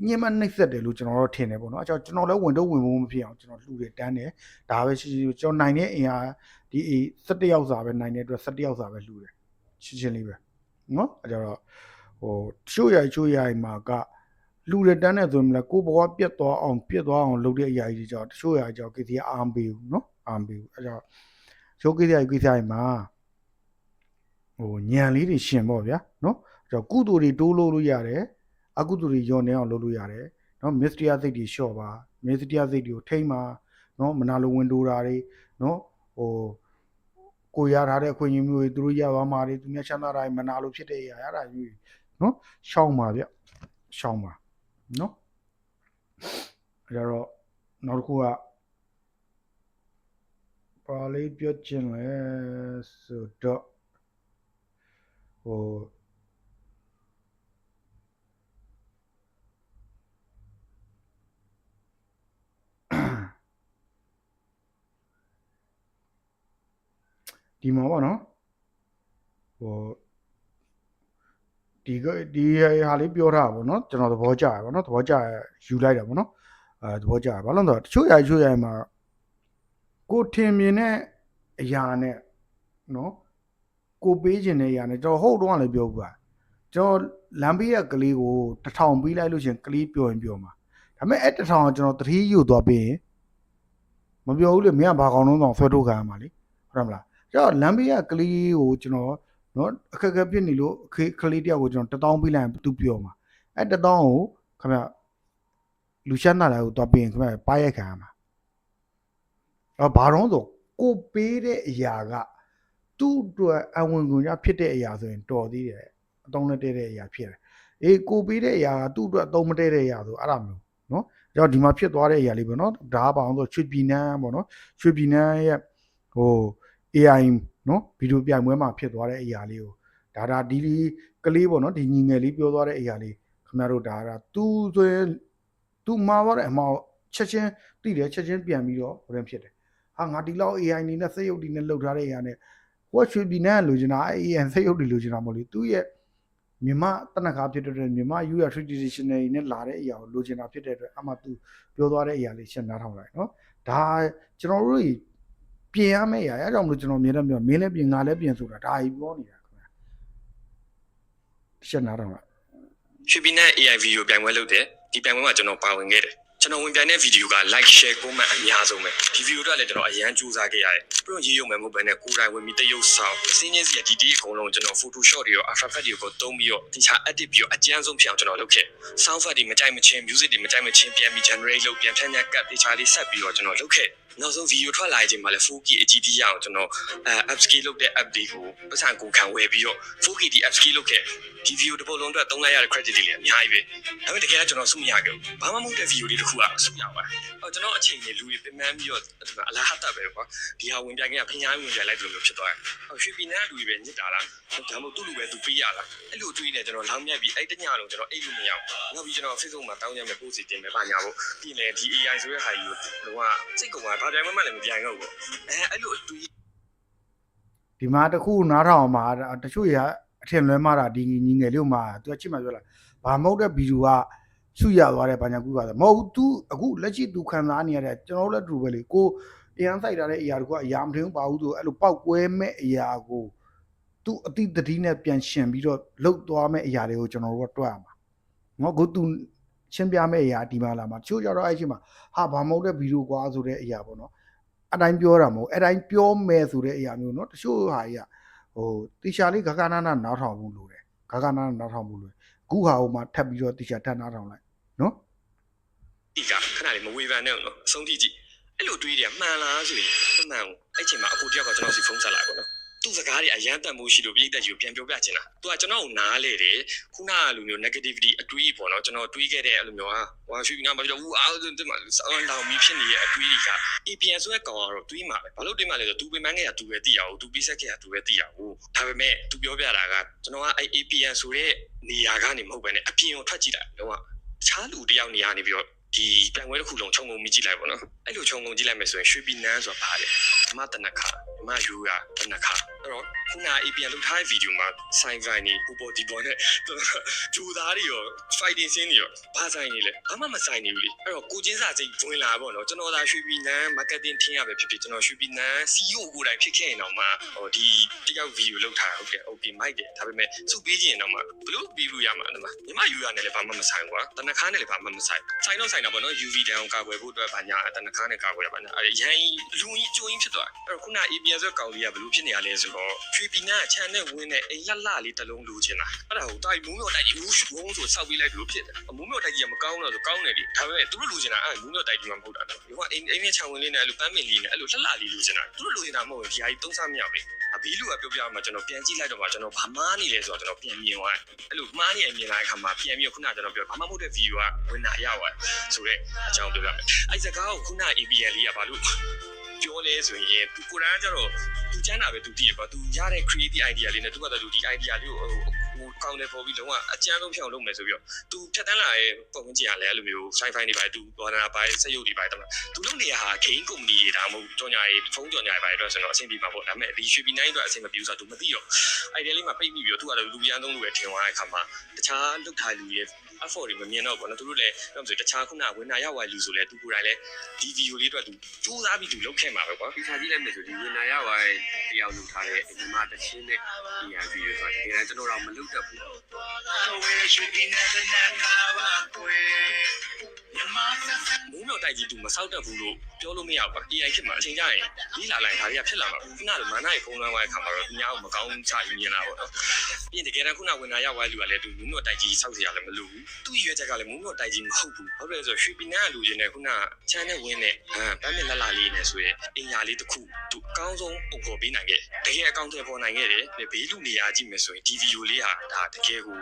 ညင်မနှိပ်စက်တယ်လို့ကျွန်တော်တို့ထင်တယ်ပေါ့နော်ကျွန်တော်လည်းဝင်ဖို့မဖြစ်အောင်ကျွန်တော်လှူတယ်တန်းတယ်ဒါပဲရှိကျွန်တော်နိုင်တဲ့အင်အားဒီ17ယောက်စာပဲနိုင်တဲ့အတွက်17ယောက်စာပဲလှူတယ်ချင်းလေးပဲနော်အဲကြတော့ချိုးရိုက်မှာက လူရတန်းနဲ့ဆိုရင်လည်းကိုဘဝပြတ်သွားအောင်လုပ်တဲ့အရာကြီးကြောင့်တချို့အရာကြောင့်ကိစ္စအားမပေးဘူးနော်အားမပေးဘူးအဲကြောင့်ချိုးကိစ္စကြီးမှာညံလေးတွေရှင်ပေါ့ဗျာနော်အဲကြောင့်ကုသိုလ်တွေတိုးလို့ရတယ်အကုသိုလ်တွေညော့နေအောင်လုပ်လို့ရတယ်နော်မစ္စတရားစိတ်တွေလျှော့ပါမစ္စတရားစိတ်တွေကိုထိမ့်ပါနော်မနာလိုဝင်တိုးတာတွေနော်ကိုရထားတဲ့အခွင့်အရေးမျိုးတွေသူတို့ရသွားမှာတွေသူများချမ်းသာတာတွေမနာလိုဖြစ်တဲ့အရာရတာမျိုးနော်ရှောင်းပါဗျရှောင်းပါနော်အဲ့တော့နောက်တစ်ခုကပါလေးပြောချင်လဲဆိုတော့ဒီမှာပေါ့နော်ဒီဟာလေးပြောထားပါဘောနော်ကျွန်တော်သဘောကျရပါတော့သဘောကျယူလိုက်တာပေါ့နော်သဘောကျရဘာလို့လဲဆိုတော့တချို့ရမှာကိုထင်မြင်တဲ့အရာနဲ့နော်ကိုပေးခြင်းတဲ့အရာနဲ့ကျွန်တော်ဟုတ်တော့လည်းပြောဘူးပါကျွန်တော်လမ်းဘေးကကလေးကို1000ပေးလိုက်လို့ရှင်ကလေးပြောရင်ပြောမှာဒါပေမဲ့အဲ့1000ကကျွန်တော်တတိယူသွားပြီးရင်မပြောဘူးလေမင်းကဘာကောင်လုံးတော့ဆွဲထုတ်ခံရမှာလေဟုတ်မလားကျွန်တော်လမ်းဘေးကကလေးကိုကျွန်တော်နော်အခက်အခဲဖြစ်နေလို့ကလေးတယောက်ကိုကျွန်တော်1000ပေးလိုက်ရင်သူပြောမှာအဲ့1000ကိုခင်ဗျလူရှမ်းနာလာကိုသွားပြီးရင်ခင်ဗျပါရိုက်ခံရမှာဘာတော့ဆိုကိုပေးတဲ့အရာကသူ့အတွက်အဝင်ကုန်ရဖြစ်တဲ့အရာဆိုရင်တော်သေးတယ်အတုံးနဲ့တဲတဲ့အရာဖြစ်တယ်အေးကိုပေးတဲ့အရာကသူ့အတွက်အတုံးမတဲတဲ့အရာဆိုအဲ့ဒါမျိုးနော်ကြောင့်ဒီမှာဖြစ်သွားတဲ့အရာလေးပေါ့နော်ဒါကဘာအောင်ဆိုရွှေပြည်နန်းပေါ့နော်ရွှေပြည်နန်းရဲ့AI နော်ဗီဒီယိုပြိုင်ပွဲမှာဖြစ်သွားတဲ့အရာလေးကိုဒါဒီကလေးပေါ့နော်ဒီညီငယ်လေးပြောသွားတဲ့အရာလေးခင်ဗျားတို့ဒါသူဆိုရင်သူမှားသွားတဲ့အမှားချက်ချင်းသိတယ်ချက်ချင်းပြန်ပြီးတော့ဘယ်ဖြစ်တယ်ဟာငါဒီလောက် AI နေနဲ့စက်ရုပ်ဒီနဲ့လှုပ်ထားတဲ့အရာနဲ့ဟိုရွှေပြည်နန်းလိုချင်တာ AI စက်ရုပ်တွေလိုချင်တာမဟုတ်လေသူရဲ့မြန်မာတနခါဖြစ်တဲ့အတွက်မြန်မာ user traditional နဲ့လာတဲ့အရာကိုလိုချင်တာဖြစ်တဲ့အတွက်အမှသူပြောသွားတဲ့အရာလေးရှင်းနားထောင်လိုက်နော်ဒါကျွန်တော်တို့ပြင်ရမယ့်အရာအဲကြောင့်မလို့ကျွန်တော်အမြဲတမ်းပြောမင်းလည်းပြင်ငါလည်းပြင်ဆိုတာဒါကြီးပြောနေတာခင်ဗျာရှင်းနားထောင်လိုက်ရွှေပြည်နန်း AI ဗီဒီယိုပြိုင်ပွဲလုပ်တယ်ဒီပြိုင်ပွဲမှာကျွန်တော်ပါဝင်ခဲ့တယ်ကျွန်တော်ဝင်ပြိုင်တဲ့ဗီဒီယိုက like share comment အများဆုံးပဲဒီဗီဒီယိုတော့လည်းကျွန်တော်အရန်ကြိုးစားခဲ့ရတယ်ပြီးတော့ရေးရုံပဲမဟုတ်ဘဲနဲ့ကိုယ်တိုင်ဝင်ပြီးတရုပ်ဆောင်အစင်းချင်းစီအဒီအကုန်လုံးကျွန်တော် Photoshop တွေရော After Effects တွေကိုသုံးပြီးတော့တခြား edit ပြီးတော့အကျန်းဆုံးဖြစ်အောင်ကျွန်တော်လုပ်ခဲ့ sound effect တွေမကြိုက်မချင်း music တွေမကြိုက်မချင်းပြန်ပြီး generate လုပ်ပြန်ဖြန့်ညက်ကပ်တခြားလေးဆက်ပြီးတော့ကျွန်တော်လုပ်ခဲ့နောက်ဆုံးဗီဒီယိုထွက်လာချိန်မှာလည်း 4K အကြီးကြီးရအောင်ကျွန်တော်upscale လုပ်တဲ့ app တွေကိုပတ်စံကိုခံဝယ်ပြီးတော့ 4K ဒီ upscale လုပ်ခဲ့ဒီဗီဒီယိုတစ်ပုဒ်လုံးအတွက်သုံးလိုက်ရတဲ့ credit တွေလည်းအများကြီးပဲဒါပေမဲ့တကယ်တော့ကျွန်တော်စုမရခဲ့ဘူးဘာမှမဟုတ်တဲ့ဗီဒီယိုလေးတစ်ခုကစုရပါတယ်ကျွန်တော်အချိန်ကြီးလူတွေပြန်မှန်းပြီးတော့အလားဟတ်ပဲကွာဒီဟာဝင်ပြခင်ကဖျားဝင်ပြလိုက်တယ်လို့ဖြစ်သွားတယ်ရွှေပြည်နန်းလူတွေပဲညစ်တာလားဒါမှမဟုတ်သူ့လူပဲသူပေးရလားအဲ့လိုတွေးနေကျွန်တော်လောင်းမြတ်ပြီးအဲ့တညလုံးကျွန်တော်အိတ်လို့မရဘူးနောက်ပြီးကျွန်တော် Facebook မှာတောင်းရမယ့် post တင်မယ်ပါညာဖို့ပြီးရင်ဒီ AI ဆိုတဲ့ဟာကြီးကိုဟိုကစိတ်ကုန်မှာဘာပြိုင်မှလည်းမပြိုင်တော့ဘူးအဲ့လိုတွေးဒီမှာတခုနားထောင်မှာတချို့ရအထင်လွဲမှားတာဒီညီငယ်လေးမှာသူကချစ်မှပြောလာဘာမဟုတ်တဲ့ဗီဒီယိုကရှုရသွားတဲ့ဘာညာကူပါဆိုမဟုတ်ဘူး तू အခုလက်ရှိ तू ခံစားနေရတဲ့ကျွန်တော်တို့လည်းတူပဲလေကိုတရားဆိုင်တာတဲ့အရာတခုကအရာမထင်ဘူးပါဘူးဆိုအဲ့လိုပောက်ကွဲမဲ့အရာကို तू အတိတတိနဲ့ပြန်ရှင်ပြီးတော့လှုပ်သွားမဲ့အရာတွေကိုကျွန်တော်တို့ကတွက်ရမှာငေါကို तू ရှင်းပြမဲ့အရာဒီမှာလာမှာတချို့ကြတော့အဲ့ချိန်မှာဟာဘာမဟုတ်တဲ့ဗီဒီယိုကွာဆိုတဲ့အရာပေါ့နော်အတိုင်းပြောတာမဟုတ်အတိုင်းပြောမယ်ဆိုတဲ့အရာမျိုးနော်တချို့ဟာကြီးကတီရှာလေးဂဂနာနာနားထောင်ဖို့လိုတယ်ဂဂနာနားထောင်ဖို့လိုတယ်အခုဟာဟိုမှာထပ်ပြီးတော့တီရှာထပ်နားထောင်လိုက်နော်ဒီကခဏလေးမဝေဖန်နဲ့နော်အဆုံးထိကြည့်အဲ့လိုတွေးတယ်မှန်လားဆိုရင်မှန်ဘူးအဲ့ချိန်မှာအကိုတယောက်ကကျွန်တော်စီဖုန်းဆက်လာပေါ့နော်သူ့စကားတွေအရန်တန်မိုးရှိလို့ပြိတ္တကြီးကိုပြန်ပြောပြချင်တာသူကကျွန်တော်ကိုနားလေတယ်ခုနကလိုမျိုး negativity အတွေးပေါ့နော်ကျွန်တော်တွေးခဲ့တဲ့အဲ့လိုမျိုးဟာဟိုရွှေပြည်နာမှာပြောဦးအားလုံးတင်မှာဆောင်းလောင်ပြီးဖြစ်နေတဲ့အတွေးတွေက APN ဆိုတဲ့ကောင်ကတော့တွေးမှာပဲဘာလို့တွေးမှာလဲဆိုတော့သူပင်မန်းခဲ့တာသူပဲသိရအောင်သူပြီးဆက်ခဲ့တာသူပဲသိရအောင်ဒါပေမဲ့သူပြောပြတာကကျွန်တော်ကအဲ့ APN ဆိုတဲ့နေရာကနေမဟုတ်ဘဲနဲ့အပြင်ကိုထွက်ကြည့်လိုက်တော့တခြားလူတယောက်နေရာနေပြီးတော့ဒီပြန်ဝဲတစ်ခုလုံးခြုံငုံမိကြည့်လိုက်ပေါ့နော်အဲ့လိုခြုံငုံကြည့်လိုက်မယ်ဆိုရင်ရွှေပြည်နန်းဆိုတာဘာလဲဓမ္မတနခါဓမ္မယူရာတနခါ အဲ့တော့ခုန APN လောက်ထားတဲ့ဗီဒီယိုမှာဆိုင်ဆိုင်နေပူပေါ်ဒီပေါ်နဲ့ဂျူသားတွေရော fighting scene တွေရောဘာဆိုင်နေလဲဘာမှမဆိုင်နေဘူးလေအဲ့တော့ကိုချင်းစာစိတ်ဝင်လာပေါ့နော်ကျွန်တော်သာရွှေပြည်နန်း marketing ထင်းရပဲဖြစ်ဖြစ်ကျွန်တော်ရွှေပြည်နန်း CEO ကိုယ်တိုင်ဖြစ်ခဲ့ရင်တော့မှဟိုဒီတယောက် video လောက်ထားဟုတ်ကဲ့ okay မိုက်တယ်ဒါပေမဲ့စုပေးခြင်းတော့မှဘလို့ပြီးလို့ရမှာအဲ့မှာညီမ UR နဲ့လည်းဘာမှမဆိုင်ကွာတနခါနဲ့လည်းဘာမှမဆိုင်ဆိုင်တော့ဆိုင်တာပေါ့နော် UV တန်ကာကွယ်ဖို့အတွက်ဘာညာတနခါနဲ့ကာကွယ်ရပါနဲ့အဲ့ရန်လူကြီးကျိုးကြီးဖြစ်သွားအဲ့တော့ခုန APN ဆိုကောင်လေးကဘလို့ဖြစ်နေရလဲဆိုတော့ရွှေပြည်နန်းချမ်းနဲ့ဝင်းနဲ့အိမ်လှလေးတစ်လုံးလိုချင်တာအဲ့ဒါဟိုတိုက်မူးမျိုးတိုက်ကြီးဘူးဝုန်းဆိုစောက်ပြီးလိုက်လို့ဖြစ်တယ်မူးမျိုးတိုက်ကြီးကမကောင်းတော့ဆိုကောင်းတယ်လေဒါပေမဲ့သူတို့လိုချင်တာအဲ့မူးမျိုးတိုက်ကြီးမှမဟုတ်တာဒီကအိမ်နဲ့ချောင်းဝင်လေးနဲ့အဲ့လိုပန်းမင်လေးနဲ့အဲ့လိုလှလေးလိုချင်တာသူတို့လိုချင်တာမဟုတ်ဘူးဒီဟာကြီးသုံးစားမရဘူးအဘီလူကပြောပြမှာကျွန်တော်ပြန်ကြည့်လိုက်တော့မှကျွန်တော်ဘာမားနေလဲဆိုတော့ကျွန်တော်ပြန်မြင်သွားအဲ့လိုမားနေမြင်လာတဲ့အခါမှာပြန်ပြီးခုနကျွန်တော်ပြောဘာမှမဟုတ်တဲ့ view ကဝင်လာရောက်သွားဆိုတော့အကြောင်းပြောပြမယ်အဲ့စကားကိုခုန APL လေးကဘာလို့ပြောလဲဆိုရင်သူကိုယ်တိုင်ကျတော့သူချမ်းတာပဲသူတည်ရပါသူရတဲ့ creative idea လေးနဲ့သူကတော့ဒီ idea လေးကိုဟိုကောင်းတယ်ပေါ်ပြီးလုံးဝအကျန်းဆုံးဖြောင်းလုပ်မယ်ဆိုပြီးတော့သူဖြတ်တန်းလာတဲ့ပုံစံကြည့်ရလဲအဲ့လိုမျိုး sci-fi တွေပါသူဘောနာပိုင်းစက်ရုပ်တွေပါတမသူလုပ်နေရဟာ game company တွေဒါမှမဟုတ်ကြော်ညာရေးဖုန်းကြော်ညာရေးပါတော့ဆိုတော့အဆင်ပြေမှာပေါ့ဒါပေမဲ့ဒီရွှေပြည်နိုင်အတွက်အဆင်မပြေဘူးဆိုတော့သူမသိတော့ idea လေးမှာပိတ်မိပြီးတော့သူကတော့လူရန်သုံးလို့ပဲထင်သွားတဲ့အခါမှာတခြားလုတ်ထားလူရဲ့ effort တွေမမြင်တော့ဘူးနော်သူတို့လည်းပြောဆိုတခြားခုနဝင်နာရောက်သွားလူဆိုလဲသူကိုယ်တိုင်လည်းဒီ video လေးအတွက်သူစူးစမ်းပြီးသူလုပ်ခဲ့မှာပဲကွာဒီစာကြည့်လိုက်မယ်ဆိုဒီဝင်နာရောက်သွားတဲ့တရားလုပ်ထားတဲ့ဒီမှာတချင်းနဲ့ဒီဟာ video ဆိုတာဒီတိုင်းကျွန်တော်တော့မလုပ်တတ်ဘူးမူးတော့တိုက်ကြီးသူမဆောက်တတ်ဘူးလို့ပြောလို့မရဘူးကွာ AI ဖြစ်မှာအချိန်ကြရင်ဒီလာလိုက်ဒါတွေကဖြစ်လာမှာခုနကမာနာရဲ့ဖုန်းလွှမ်းသွားတဲ့ခါမှာတော့ဒီညာကိုမကောင်းချယူမြင်လာပေါ့နော်ပြီးရင်တကယ်တမ်းခုနဝင်နာရောက်သွားလူကလည်းသူမူးတော့တိုက်ကြီးဆောက်เสียရလည်းမလို့ဘူးသူ့ရွေးချက်ကလည်းမူးတော့တိုက်ကြီးမဟုတ်ဘူးဟုတ်တယ်ဆိုရွှေပီနာကလူချင်းနဲ့ခုနချမ်းနဲ့ဝင်းနဲ့ဗမ်းမြက်လာလေးနဲ့ဆိုရင်အင်ညာလေးတစ်ခုသူအကောင်းဆုံးပုံဖော်ပေးနိုင်ခဲ့တကယ်အကောင်းထဲပေါ်နိုင်ခဲ့တယ်ဘေးလူနေရာကြည့်မယ်ဆိုရင်ဒီဗီဒီယိုလေးဟာဒါတကယ်ကို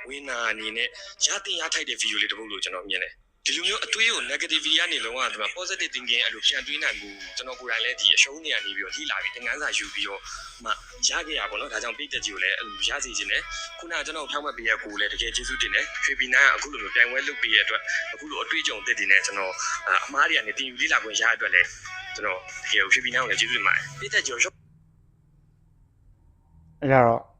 ဝင်နာအနေနဲ့ရတင်ရထိုက်တဲ့ဗီဒီယိုလေးတစ်ပုဒ်လို့ကျွန်တော်မြင်တယ်ဒီလိုမျိုးအတွေးကို negative ကနေလုံးဝဒီမှာ positive thinking အဲ့လိုပြန်တွေးနိုင်မှုကျွန်တော်ကိုယ်တိုင်လည်းဒီအရှုံးနေရနေပြီးတော့လှလာပြီးသင်ခန်းစာယူပြီးတော့မှရခဲ့ရပါတော့ဒါကြောင့်ပိတ်သက်ကြီးကိုလည်းအဲ့လိုရစီခြင်းနဲ့ခုနကကျွန်တော်ဖြောင်းမဲ့ပေးရကိုလည်းတကယ်ကျေးဇူးတင်တယ်ရွှေပီနာကအခုလိုမျိုးပြိုင်ပွဲလုပ်ပေးရတဲ့အတွက်အခုလိုအတွေ့အကြုံသစ်တွေနဲ့ကျွန်တော်အမားတွေကနေတင်ယူလေ့လာခွင့်ရတဲ့အတွက်လည်းကျွန်တော်တကယ်ရွှေပီနာကိုလည်းကျေးဇူးတင်ပါတယ်ပိတ်သက်ကြီးကိုအဲ့တော့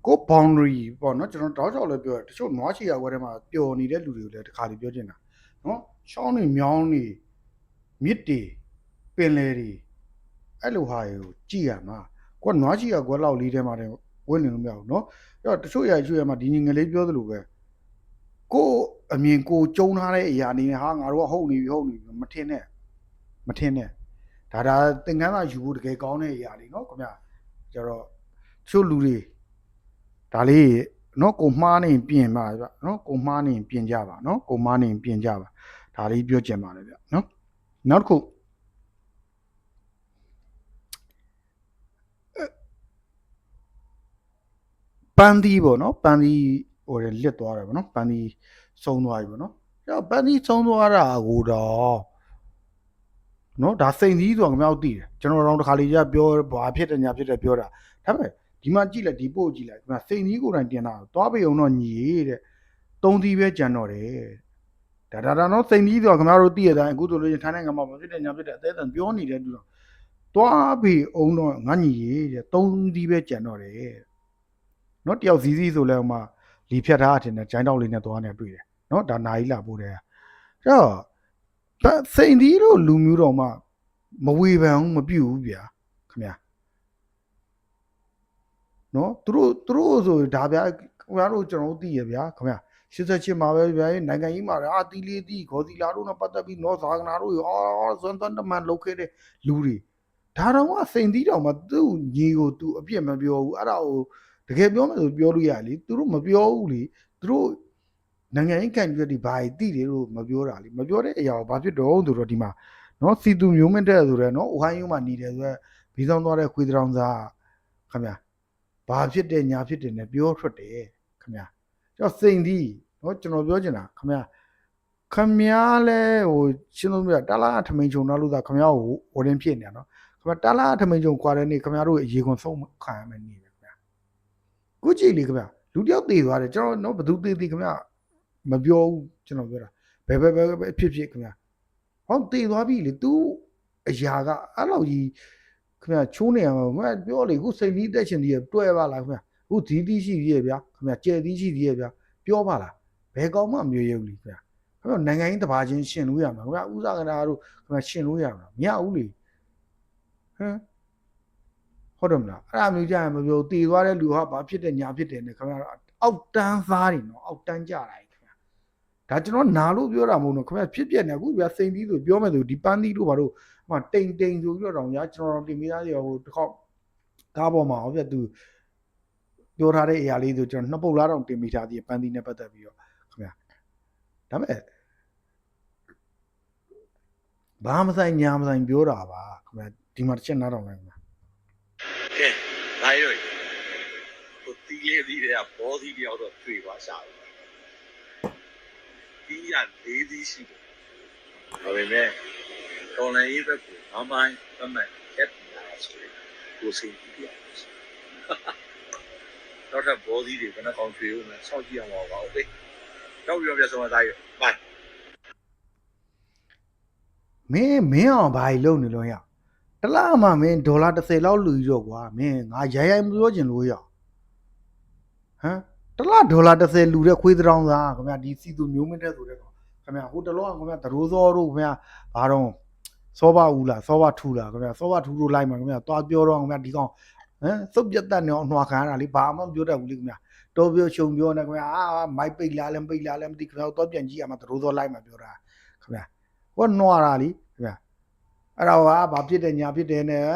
ကို boundary ပေါ့နော်ကျွန်တော်တောက်ချောက်လည်းပြောတယ်တချို့နွားချီရဝဲထဲမှာပျော်နေတဲ့လူတွေကိုလည်းတခါလေပြောချင်တာနော်ချောင်းနေမြောင်းနေမြစ်တွေပင်လယ်တွေအဲ့လိုဟာတွေကိုကြည့်ရမှာကိုကနွားချီရကွက်လောက်လေးထဲမှာတည်းဝင်နေလို့မရဘူးနော်အဲ့တော့တချို့ရရွှေရမှာဒီငယ်လေးပြောသလိုပဲကိုအမြင်ကိုကျုံထားတဲ့အရာနေနဲ့ဟာငါတို့ကဟုတ်နေပြီမထင်နဲ့ဒါသင်္ကန်းသာယူဖို့တကယ်ကောင်းတဲ့အရာလေးနော်ခင်ဗျာကျတော့တချို့လူတွေဒါလေးနော်ကိုမှားနေပြင်ပါဗျနော်ကိုမှားနေပြင်ကြပါနော်ကိုမှားနေပြင်ကြပါဒါလေးပြောချင်ပါတယ်ဗျနော်နောက်တစ်ခုပန်းသီးပေါ့နော်ပန်းသီးဟိုလစ်သွားတယ်ပေါ့နော်ပန်းသီးဆုံးသွားပြီပေါ့နော်အဲ့ပန်းသီးဆုံးသွားတာကိုတော့နော်ဒါစိန်သီးဆိုတော့ခင်ဗျားတို့သိတယ်ကျွန်တော်တို့တစ်ခါလေကြာပြောဘာဖြစ်တယ်ညာဖြစ်တယ်ပြောတာဒါပေမဲ့ဒီမှာကြည့်လိုက်ဒီပို့ကြည့်လိုက်ဒီမှာစိန်သီးကိုယ်တိုင်တင်တာသွားပေအောင်တော့ညီတဲ့သုံးသီးပဲကြံတော့တယ်ဒါနော်စိန်သီးဆိုတော့ခင်ဗျားတို့သိရတဲ့အအခုဆိုလို့ထိုင်းနိုင်ငံမှာမဖြစ်တဲ့ညာဖြစ်တဲ့အသေးအံပြောနေတဲ့သူတော့သွားပေအောင်တော့ငါညီတဲ့သုံးသီးပဲကြံတော့တယ်နော်တယောက်စီစီဆိုလဲဟိုမှာလီဖြတ်ထားအထင်နဲ့ဂျိုင်းတောက်လေးနဲ့သွားနေတွေ့တယ်နော်ဒါနာကြီးလာပို့တယ်အဲ့တော့စိန်သီးတို့လူမျိုးတော်မှမဝေဖန်ဘူးမပြုတ်ဘူးဗျာခင်ဗျာနော်သူတို့ဆိုဒါဗျာခင်ဗျားတို့ကျွန်တော်တို့သိရဗျာခင်ဗျာ88မှာပဲဗျာနိုင်ငံကြီးမှာတီးလေးတီးဂေါ်စီလာတို့နဲ့ပတ်သက်ပြီးနော်ဇာကနာတို့ရောဇွန်တန်တမန်လုတ်ခဲ့တဲ့လူတွေဒါတော့ကစိန်သီးတော်မှာသူ့ညီကိုသူအပြစ်မပြောဘူးအဲ့ဒါကိုတကယ်ပြောမယ်ဆိုပြောလို့ရလေသူတို့မပြောဘူးလေသူတို့နိုင်ငံရေးကန်ပြည့်ဒီဘာတိတွေလို့မပြောတာလေမပြောတဲ့အရာကိုဘာဖြစ်တော့ဆိုတော့ဒီမှာနော်စီသူမျိုးမင်းတဲ့ဆိုတော့နော်အိုဟိုင်းယုံမှာနေတယ်ဆိုတော့ဘီဆောင်သွားတဲ့ခွေးတောင်စားခင်ဗျာဘာဖြစ်တယ်ညာဖြစ်တယ်နဲ့ပြောထွက်တယ်ခင်ဗျာကျွန်တော်စိန်သီးနော်ကျွန်တော်ပြောချင်တာခင်ဗျာလဲဟိုရှင်းလို့မရတာလာထမိန်ချုံတော့လို့သာခင်ဗျာကိုဝရင်ဖြစ်နေနော်ခင်ဗျာတာလာထမိန်ချုံခွာတဲ့နေ့ခင်ဗျာတို့ရေခွန်ဆုံးခံရမယ်နေပဲခင်ဗျာခုကြည့်လေခင်ဗျာလူတယောက်တည်သွားတယ်ကျွန်တော်နော်ဘသူတည်ခင်ဗျာမပြောဘူးကျွန်တော်ပြောတာဘယ်ဖြစ်ခင်ဗျာဟောတည်သွားပြီလေ तू အရာကအဲ့လိုကြီးခင်ဗျချိုးနေရမှာခင်ဗျပြောလေခုစိတ်ပြီးတက်ရှင်ကြီးတွဲပါလားခင်ဗျခုဒီတီးရှိသေးရဲ့ဗျာခင်ဗျကျဲတီးရှိသေးရဲ့ဗျာပြောပါလားဘယ်ကောင်မှမမျိုးရုပ်လीခင်ဗျနိုင်ငံရေးတဘာချင်းရှင်လို့ရမှာခင်ဗျဥစားကနာတို့ခင်ဗျရှင်လို့ရမှာမရဘူးလေဟမ်ဟုတ်တယ်မလားအဲ့ဒါမျိုးကြရင်မပြောတည်သွားတဲ့လူဟာဘာဖြစ်တယ်ညာဖြစ်တယ်နဲ့ခင်ဗျအောက်တန်းသားတွေနော်အောက်တန်းကြတာခင်ဗျဒါကျွန်တော်နာလို့ပြောတာမဟုတ်တော့ခင်ဗျဖြစ်ပြက်နေအခုဗျာစိန်ပြီးဆိုပြောမယ်ဆိုဒီပန်းသီးတို့ဘာလို့ဟိုတိမ်ဆိုပြီးတော့ညာကျွန်တော်တင်မိသားစီဟိုတစ်ခေါက်ကားပေါ်မှာဟောပြသူပြောထားတဲ့အရာလေးဆိုကျွန်တော်နှစ်ပုတ်လားတော့တင်မိထားသေးပန်းသီးနဲ့ပတ်သက်ပြီးတော့ခင်ဗျဒါမဲ့ဘာမဆိုင်ညာမဆိုင်ပြောတာပါခင်ဗျဒီမှာတစ်ချက်နားတော့လိုက်ခင်ဗျ ကဲလာရွေးဟိုတီးလေးဒီတဲ့ဘောစီတယောက်တော့တွေ့ပါရှာတယ်တီးရလေးစီးရှိတယ်ဒါပေမဲ့တော်လည်းရေးဘက်ကိုအမိုင်းအမှန်ကက်လာဆိုကိုစိတ်ပြီးရတယ်တော့တဲ့ဘောစီတွေဘယ်နှကောင်ချွေဦးမယ်စောင့်ကြည့်အောင်ပါဦးလေတော့ပြောပြဆုံးသားရွေးဘိုင်မင်းအောင်ဘာကြီးလုံနေလို့ရတလားမှမင်းဒေါ်လာ30လောက်လူရောကွာမင်းငါရိုင်းမပြောချင်လို့ရဟမ်တလားဒေါ်လာ30လူတဲ့ခွေးတောင်သားခင်ဗျဒီစီသူမျိုးမင်းတဲ့ဆိုတဲ့ကောင်ခင်ဗျဟိုတလောကခင်ဗျသရိုးစောတို့ခင်ဗျဘာတော့စောပါဦးလားစောပါထူလားခင်ဗျစောပါထူတို့လိုက်မှာခင်ဗျသွားပြောတော့ခင်ဗျဒီကောင်ဟမ်စုပ်ပြတ်တက်နေအောင်နှွာခံရတာလေဘာမှမပြောတတ်ဘူးလေခင်ဗျတော်ပြောရှုံပြောနေခင်ဗျမိုက်ပိတ်လားလဲမသိခင်ဗျတော့ပြန်ကြည့်ရမှာသရိုးစောလိုက်မှာပြောတာခင်ဗျဟောနှွာတာလေခင်ဗျအဲ့တော့ဟာဘာဖြစ်တယ်ညာဖြစ်တယ်နဲ့ဟ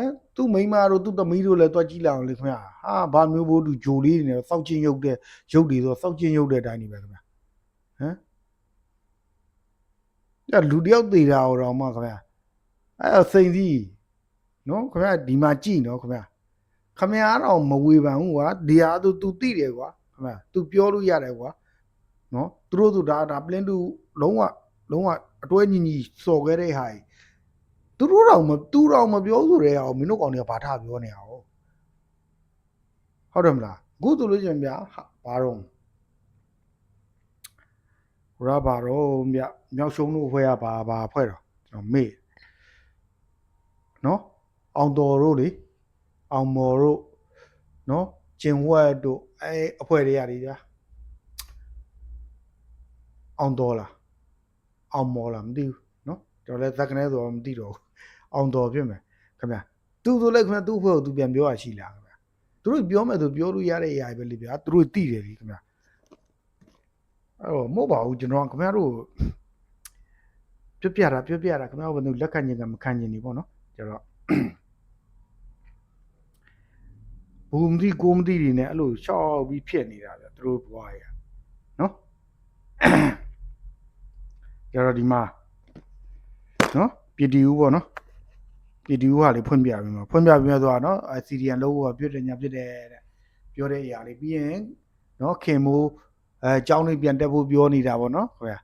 မ်သူ့မိန်းမတို့သူ့သမီးတို့လည်းတွက်ကြည့်လာအောင်လေခင်ဗျဟာဘာမျိုးဘိုးသူဂျိုလေးတွေနဲ့စောက်ချင်းရုပ်တဲ့ရုပ်တွေဆိုစောက်ချင်းရုပ်တဲ့အတိုင်းနေပဲခင်ဗျဟမ်အဲ့လူတယောက်သေးတာတော့မှခင်ဗျအဲ့စိန်စီနော်ခင်ဗျဒီမှာကြည့်နော်ခင်ဗျခင်ဗျားတော့မဝေဖန်ဘူးကွာဒီဟာသူသိတယ်ကွာခင်ဗျ तू ပြောလို့ရတယ်ကွာနော်သူတို့ဆိုဒါပလင်းတူလုံးဝအတွဲညီစော်ခဲ့တဲ့ဟာကြီးသူတော်မပြောဆိုတဲ့အောင်မင်းတို့ကောင်တွေကဘာထပြောနေအောင်ဟုတ်တယ်မလားအခုဆိုလို့ရှင်ဗျာဘာတော့ရာဘာတော့မြမြောက်ရှုံးတို့ဖွဲ့ရဘာဖွဲ့တော့ကျွန်တော်မေ့နော်အောင်တော်တို့လေအောင်မော်တို့နော်ကျင်ဝက်တို့အဖွဲ့တွေရတယ်ဗျာအောင်တော်လားအောင်မော်လားမသိဘူးနော်ကျွန်တော်လည်းဇက်ကနေဆိုတော့မသိတော့ဘူးအောင်တော်ဖြစ်မယ်ခင်ဗျသူဆိုလည်းခင်ဗျသူ့အဖွဲ့ကိုသူပြန်ပြောရရှိလားခင်ဗျသူတို့ပြောမယ်ဆိုပြောလို့ရတဲ့အရာပဲလေဗျာသူတို့သိတယ်လေခင်ဗျအဲ့တော့မဟုတ်ပါဘူးကျွန်တော်ခင်ဗျတို့ပြတာခင်ဗျဘယ်လိုလက်ခံခြင်းကမခံခြင်းနေပေါ့နော်ကျတော့ဘူးမသိကိုမသိတွေနဲ့အဲ့လိုရှောက်ပြီးဖြစ်နေတာဗျသူတို့ဘွားရနော်ကျတော့ဒီမှာနော်ပြည်တီဦးပေါ့နော်ပြည်တီဦးဟာလေဖွင့်ပြပြီးမှာဆိုတာနော်CDN လို့ကပြည့်တယ်ညာပြည့်တယ်တဲ့ပြောတဲ့အရာလေးပြီးရင်နော်ခင်မိုးကျောင်းလေးပြန်တက်ဖို့ပြောနေတာပေါ့နော်ခင်ဗျ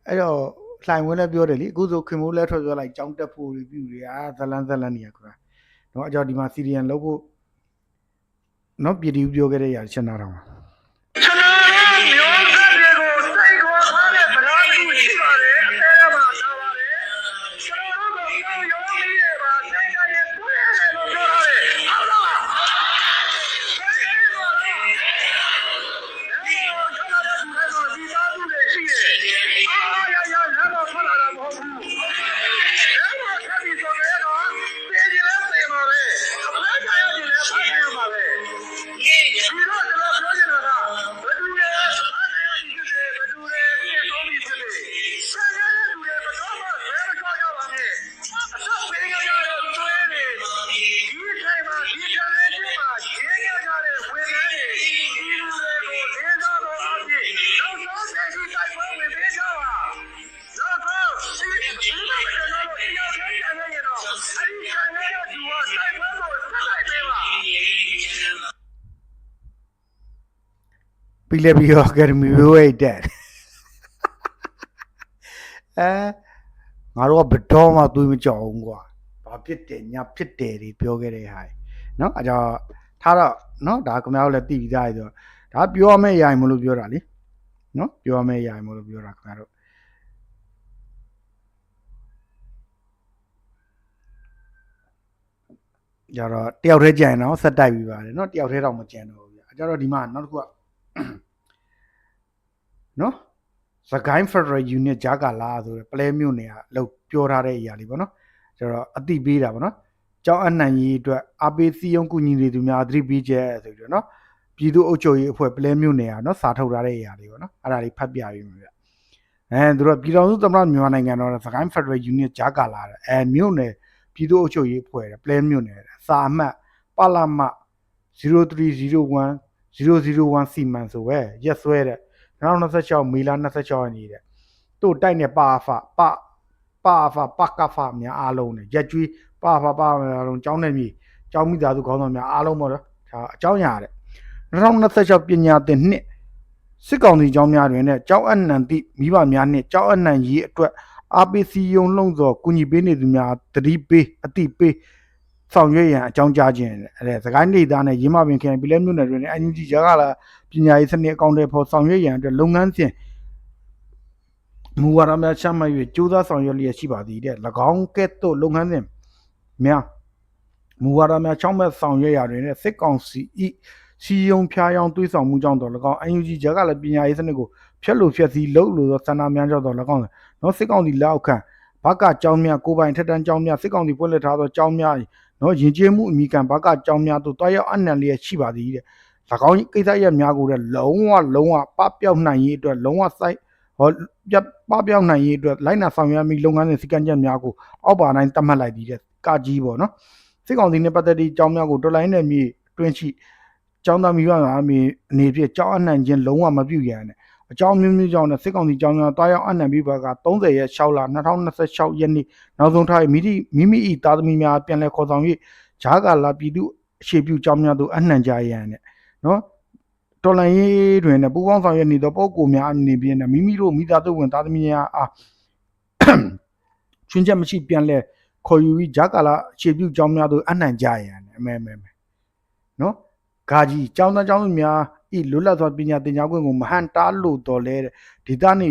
အဲ့တော့လှိုင်ဝင်းလည်းပြောတယ်လေအခုဆိုခင်မိုးလည်းထွက်ပြောလိုက်ကျောင်းတက်ဖို့ပြုတွေဇလန်းနေရခင်ဗျနော်အကြောင်းဒီမှာ CDN လို့ဖို့နော်ပြည်တီဦးပြောခဲ့တဲ့အရာချက်နာတော့မှာပြီးလည်းပြီးတော့ Academy ဝိတ်တက်ငါတို့ကဘတော်မှသွေးမကြောက်ဘူးကွာဘာဖြစ်တယ်ညာဖြစ်တယ်တွေပြောခဲ့တဲ့ဟာเนาะအဲကြောင့်ထားတော့เนาะဒါခင်ဗျားတို့လည်းသိပြီးသားဆိုတော့ဒါပြောရမယ့်အရာမလို့ပြောတာလေเนาะပြောရမယ့်အရာမလို့ပြောတာခင်ဗျားတို့ ကြတော့တယောက်တည်းကြံတော့ဆက်တိုက်ပြီးပါတယ်နော်တယောက်တည်းတော့မကြံတော့ဘူးဗျကြတော့ဒီမှာနောက်တစ်ခုကနော်စကိုင်း Federal Unit ဂျာကာလာဆိုတဲ့ပလဲမြို့နယ်ကလောက်ပြောထားတဲ့အရာလေးပေါ့နော်ကျတော့အတိပေးတာပေါ့နော်ကျောင်းအနှံရေးအတွက်အားပေးစီယုံကူညီနေသူများသတိပေးချက်ဆိုပြီးတော့နော်ပြည်သူ့အုပ်ချုပ်ရေးအဖွဲ့ပလဲမြို့နယ်ကနော်စာထုတ်ထားတဲ့အရာလေးပေါ့နော်အဲ့ဒါလေးဖတ်ပြပေးမယ်ဗျသူတို့ပြည်တော်စုသမ္မတမြန်မာနိုင်ငံတော်စကိုင်း Federal Unit ဂျာကာလာမြို့နယ်ပြည်သူ့အုပ်ချုပ်ရေးအဖွဲ့ပလဲမြို့နယ်စာအမှတ်ပါလာမ0301001စီမံဆိုပဲရက်စွဲတဲ့2026မေလ26ရက်နေ့တဲ့တို့တိုက်နေပါဖပကဖများအားလုံးနဲ့ရက်ကျွေးပါအားလုံးကျောင်းနေမြေကျောင်းမိသားစုခေါင်းဆောင်များအားလုံးပေါ့နော်ဒါအကြောင်းရတဲ့2026ပညာသင်နှစ်စစ်ကောင်စီကျောင်းများတွင်နဲ့ကျောင်းအနှံသည့်မိဘများနှင့်ကျောင်းအနှံရေးအတွက်အားပေးစီယုံလှုံ့ဆော်ကူညီပေးနေသူများတတိပေးအတိပေးဆောင်ရွက်ရန်အကြောင်းကြားခြင်းစကိုင်းဒေသနဲ့ရင်းမပင်ခရိုင်ပြည်လဲမြို့နယ်တွင်အန်ယူဂျီဂျာကလာပညာရေးစနစ်အကောင့်တွေဖော်ဆောင်ရွက်ရန်အတွက်လုပ်ငန်းစဉ်မူဝါဒများချမှတ်၍ကြိုးစားဆောင်ရွက်လျက်ရှိပါသည်တဲ့၎င်းကဲ့သို့လုပ်ငန်းစဉ်များမူဝါဒများချမှတ်ဆောင်ရွက်ရာတွင်စစ်ကောင်စီ၏စီယုံဖျားယောင်းသွေးဆောင်မှုကြောင့်တော့၎င်းအန်ယူဂျီဂျာကလာပညာရေးစနစ်ကိုဖျက်လို့ဖျက်ဆီးလုပ်လို့သောစန္ဒများကြောင့်တော့၎င်းနော်စစ်ကောင်စီလက်အောက်ခံဘကကျောင်းများကိုပိုင်ထက်တန်းကျောင်းများစစ်ကောင်စီဖွင့်လှစ်ထားသောကျောင်းများနော်ယဉ်ကျေးမှုအမိခံဘကကျောင်းများတို့တွားရောက်အနှံလျက်ရှိပါသည်တဲ့၎င်းကိစ္စရပ်များကိုလည်းလုံးဝပပျောက်နိုင်ရေးအတွက်လုံးဝစိုက်ပပျောက်နိုင်ရေးအတွက်လိုက်နာဆောင်ရွက်မိလုပ်ငန်းစဉ်စည်းကမ်းချက်များကိုအောက်ပါတိုင်းသတ်မှတ်လိုက်သည်တဲ့ကကြီးပေါ့နော်စစ်ကောင်စီနဲ့ပတ်သက်သည့်ကျောင်းများကိုတော်လိုင်းနယ်မြေတွင်းရှိကျောင်းသားမိဘများအနေဖြင့်ကျောင်းအနှံခြင်းလုံးဝမပြုရန်နဲ့အကြောင်းမျိုးကြောင့်စစ်ကောင်စီကျောင်းများတွားရောက်အနှံပြီးဘက30ရက်6လ2026ရက်နေ့နောက်ဆုံးထားမိမိ၏သားသမီးများပြန်လည်ခေါ်ဆောင်၍ဂျာကာလာပြည်သူအခြေပြုကျောင်းများသို့အနှံကြရန်နဲ့နော်တော်လိုင်းရေးတွင်ပူးပေါင်းဆောင်ရွက်နေသောပုဂ္ဂိုလ်များအနေဖြင့်မိမိတို့မိသားစုဝင်သားသမီးများအားချွင်းချက်မရှိပြန်လည်ခေါ်ယူပြီးဂျာကာလာအခြေပြုကျောင်းများသို့အနှံကြရန်အမဲနော်ဂါကြီးကျောင်းသားကျောင်းသူများဤလွတ်လပ်စွာပညာသင်ကြားခွင့်ကိုမဟန်တားလို့တော်လဲတဲ့ဒေသနေ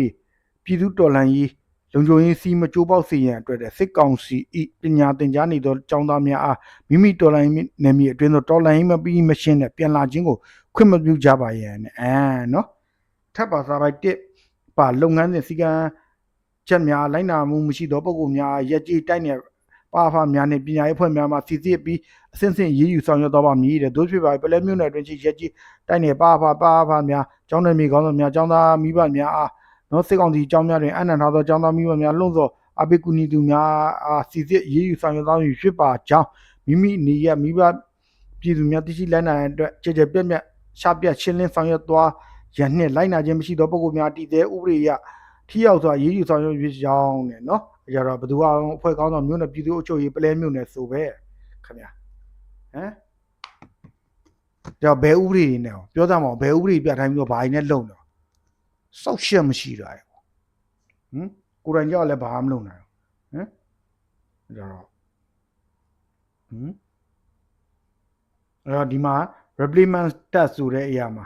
ပြည်သူတော်လှန်ရေးလုံခြုံရေးစီမကြိုးပေါက်စေရန်အတွက်စစ်ကောင်စီဤပညာသင်ကြားနေသောကျောင်းသားများအားမိမိတော်လှန်ရေးနယ်မြေအတွင်းသို့တော်လှန်ရေးမပြီးမရှင်းတဲ့ပြန်လာခြင်းကိုခွင့်မပြုကြပါရန်နဲ့နော်ထပ်ပါစာပိုက်တစ်ပါလုပ်ငန်းစဉ်စည်းကမ်းချက်များလိုက်နာမှုမရှိသောပုဂ္ဂိုလ်များရက်ကြီးတိုက်နေပါဖများနဲ့ပညာရေးဖွဲ့များမှစီစစ်ပြီးအဆင့်ဆင့်ရေးယူဆောင်ရွက်တော့ပါမည်တဲ့တို့ဖြစ်ပါပလဲမြို့နယ်တွင်ရှိရက်ကြီးတိုက်နေပါဖများကျောင်းနယ်မြေကောင်းဆောင်များကျောင်းသားမိဘများအားနော်စစ်ကောင်စီကျောင်းများတွင်အနှံထားသောကျောင်းသားမိဘများလှုံ့ဆော်အပိကူနီသူများအားစီစစ်ရေးယူဆောင်ရွက်သောဖြစ်ပါကြောင်းမိမိနေရမိဘပြည်သူများတရှိလိုက်နိုင်တဲ့အတွက်ကြပြက်ရှာပြရှင်းလင်းဆောင်ရွက်သွားရန်နှင့်လိုက်နာခြင်းမရှိသောပုဂ္ဂိုလ်များတည်တဲ့ဥပဒေအရထိရောက်စွာရေးယူဆောင်ရွက်ဖြစ်ကြောင်းနဲ့နော်ကြတော့ဘယ်သူအောင်အဖွဲ့ကောင်းဆောင်မျိုးနဲ့ပြည်သူ့အုပ်ချုပ်ရေးပလဲမျိုးနဲ့ဆိုပဲခင်ဗျာကြောက်ဘယ်ဥပဒေနဲ့ပြောသားမအောင်ဘယ်ဥပဒေပြထိုင်းပြီးတော့ဘာကြီးနဲ့လုံတော့စောက်ရှက်မရှိတာကိုယ်တိုင်ကြောက်လည်းဘာမှမလုပ်နိုင်ဘူးကြတော့အဲ့တော့ဒီမှာ replement test ဆိုတဲ့အရာမှာ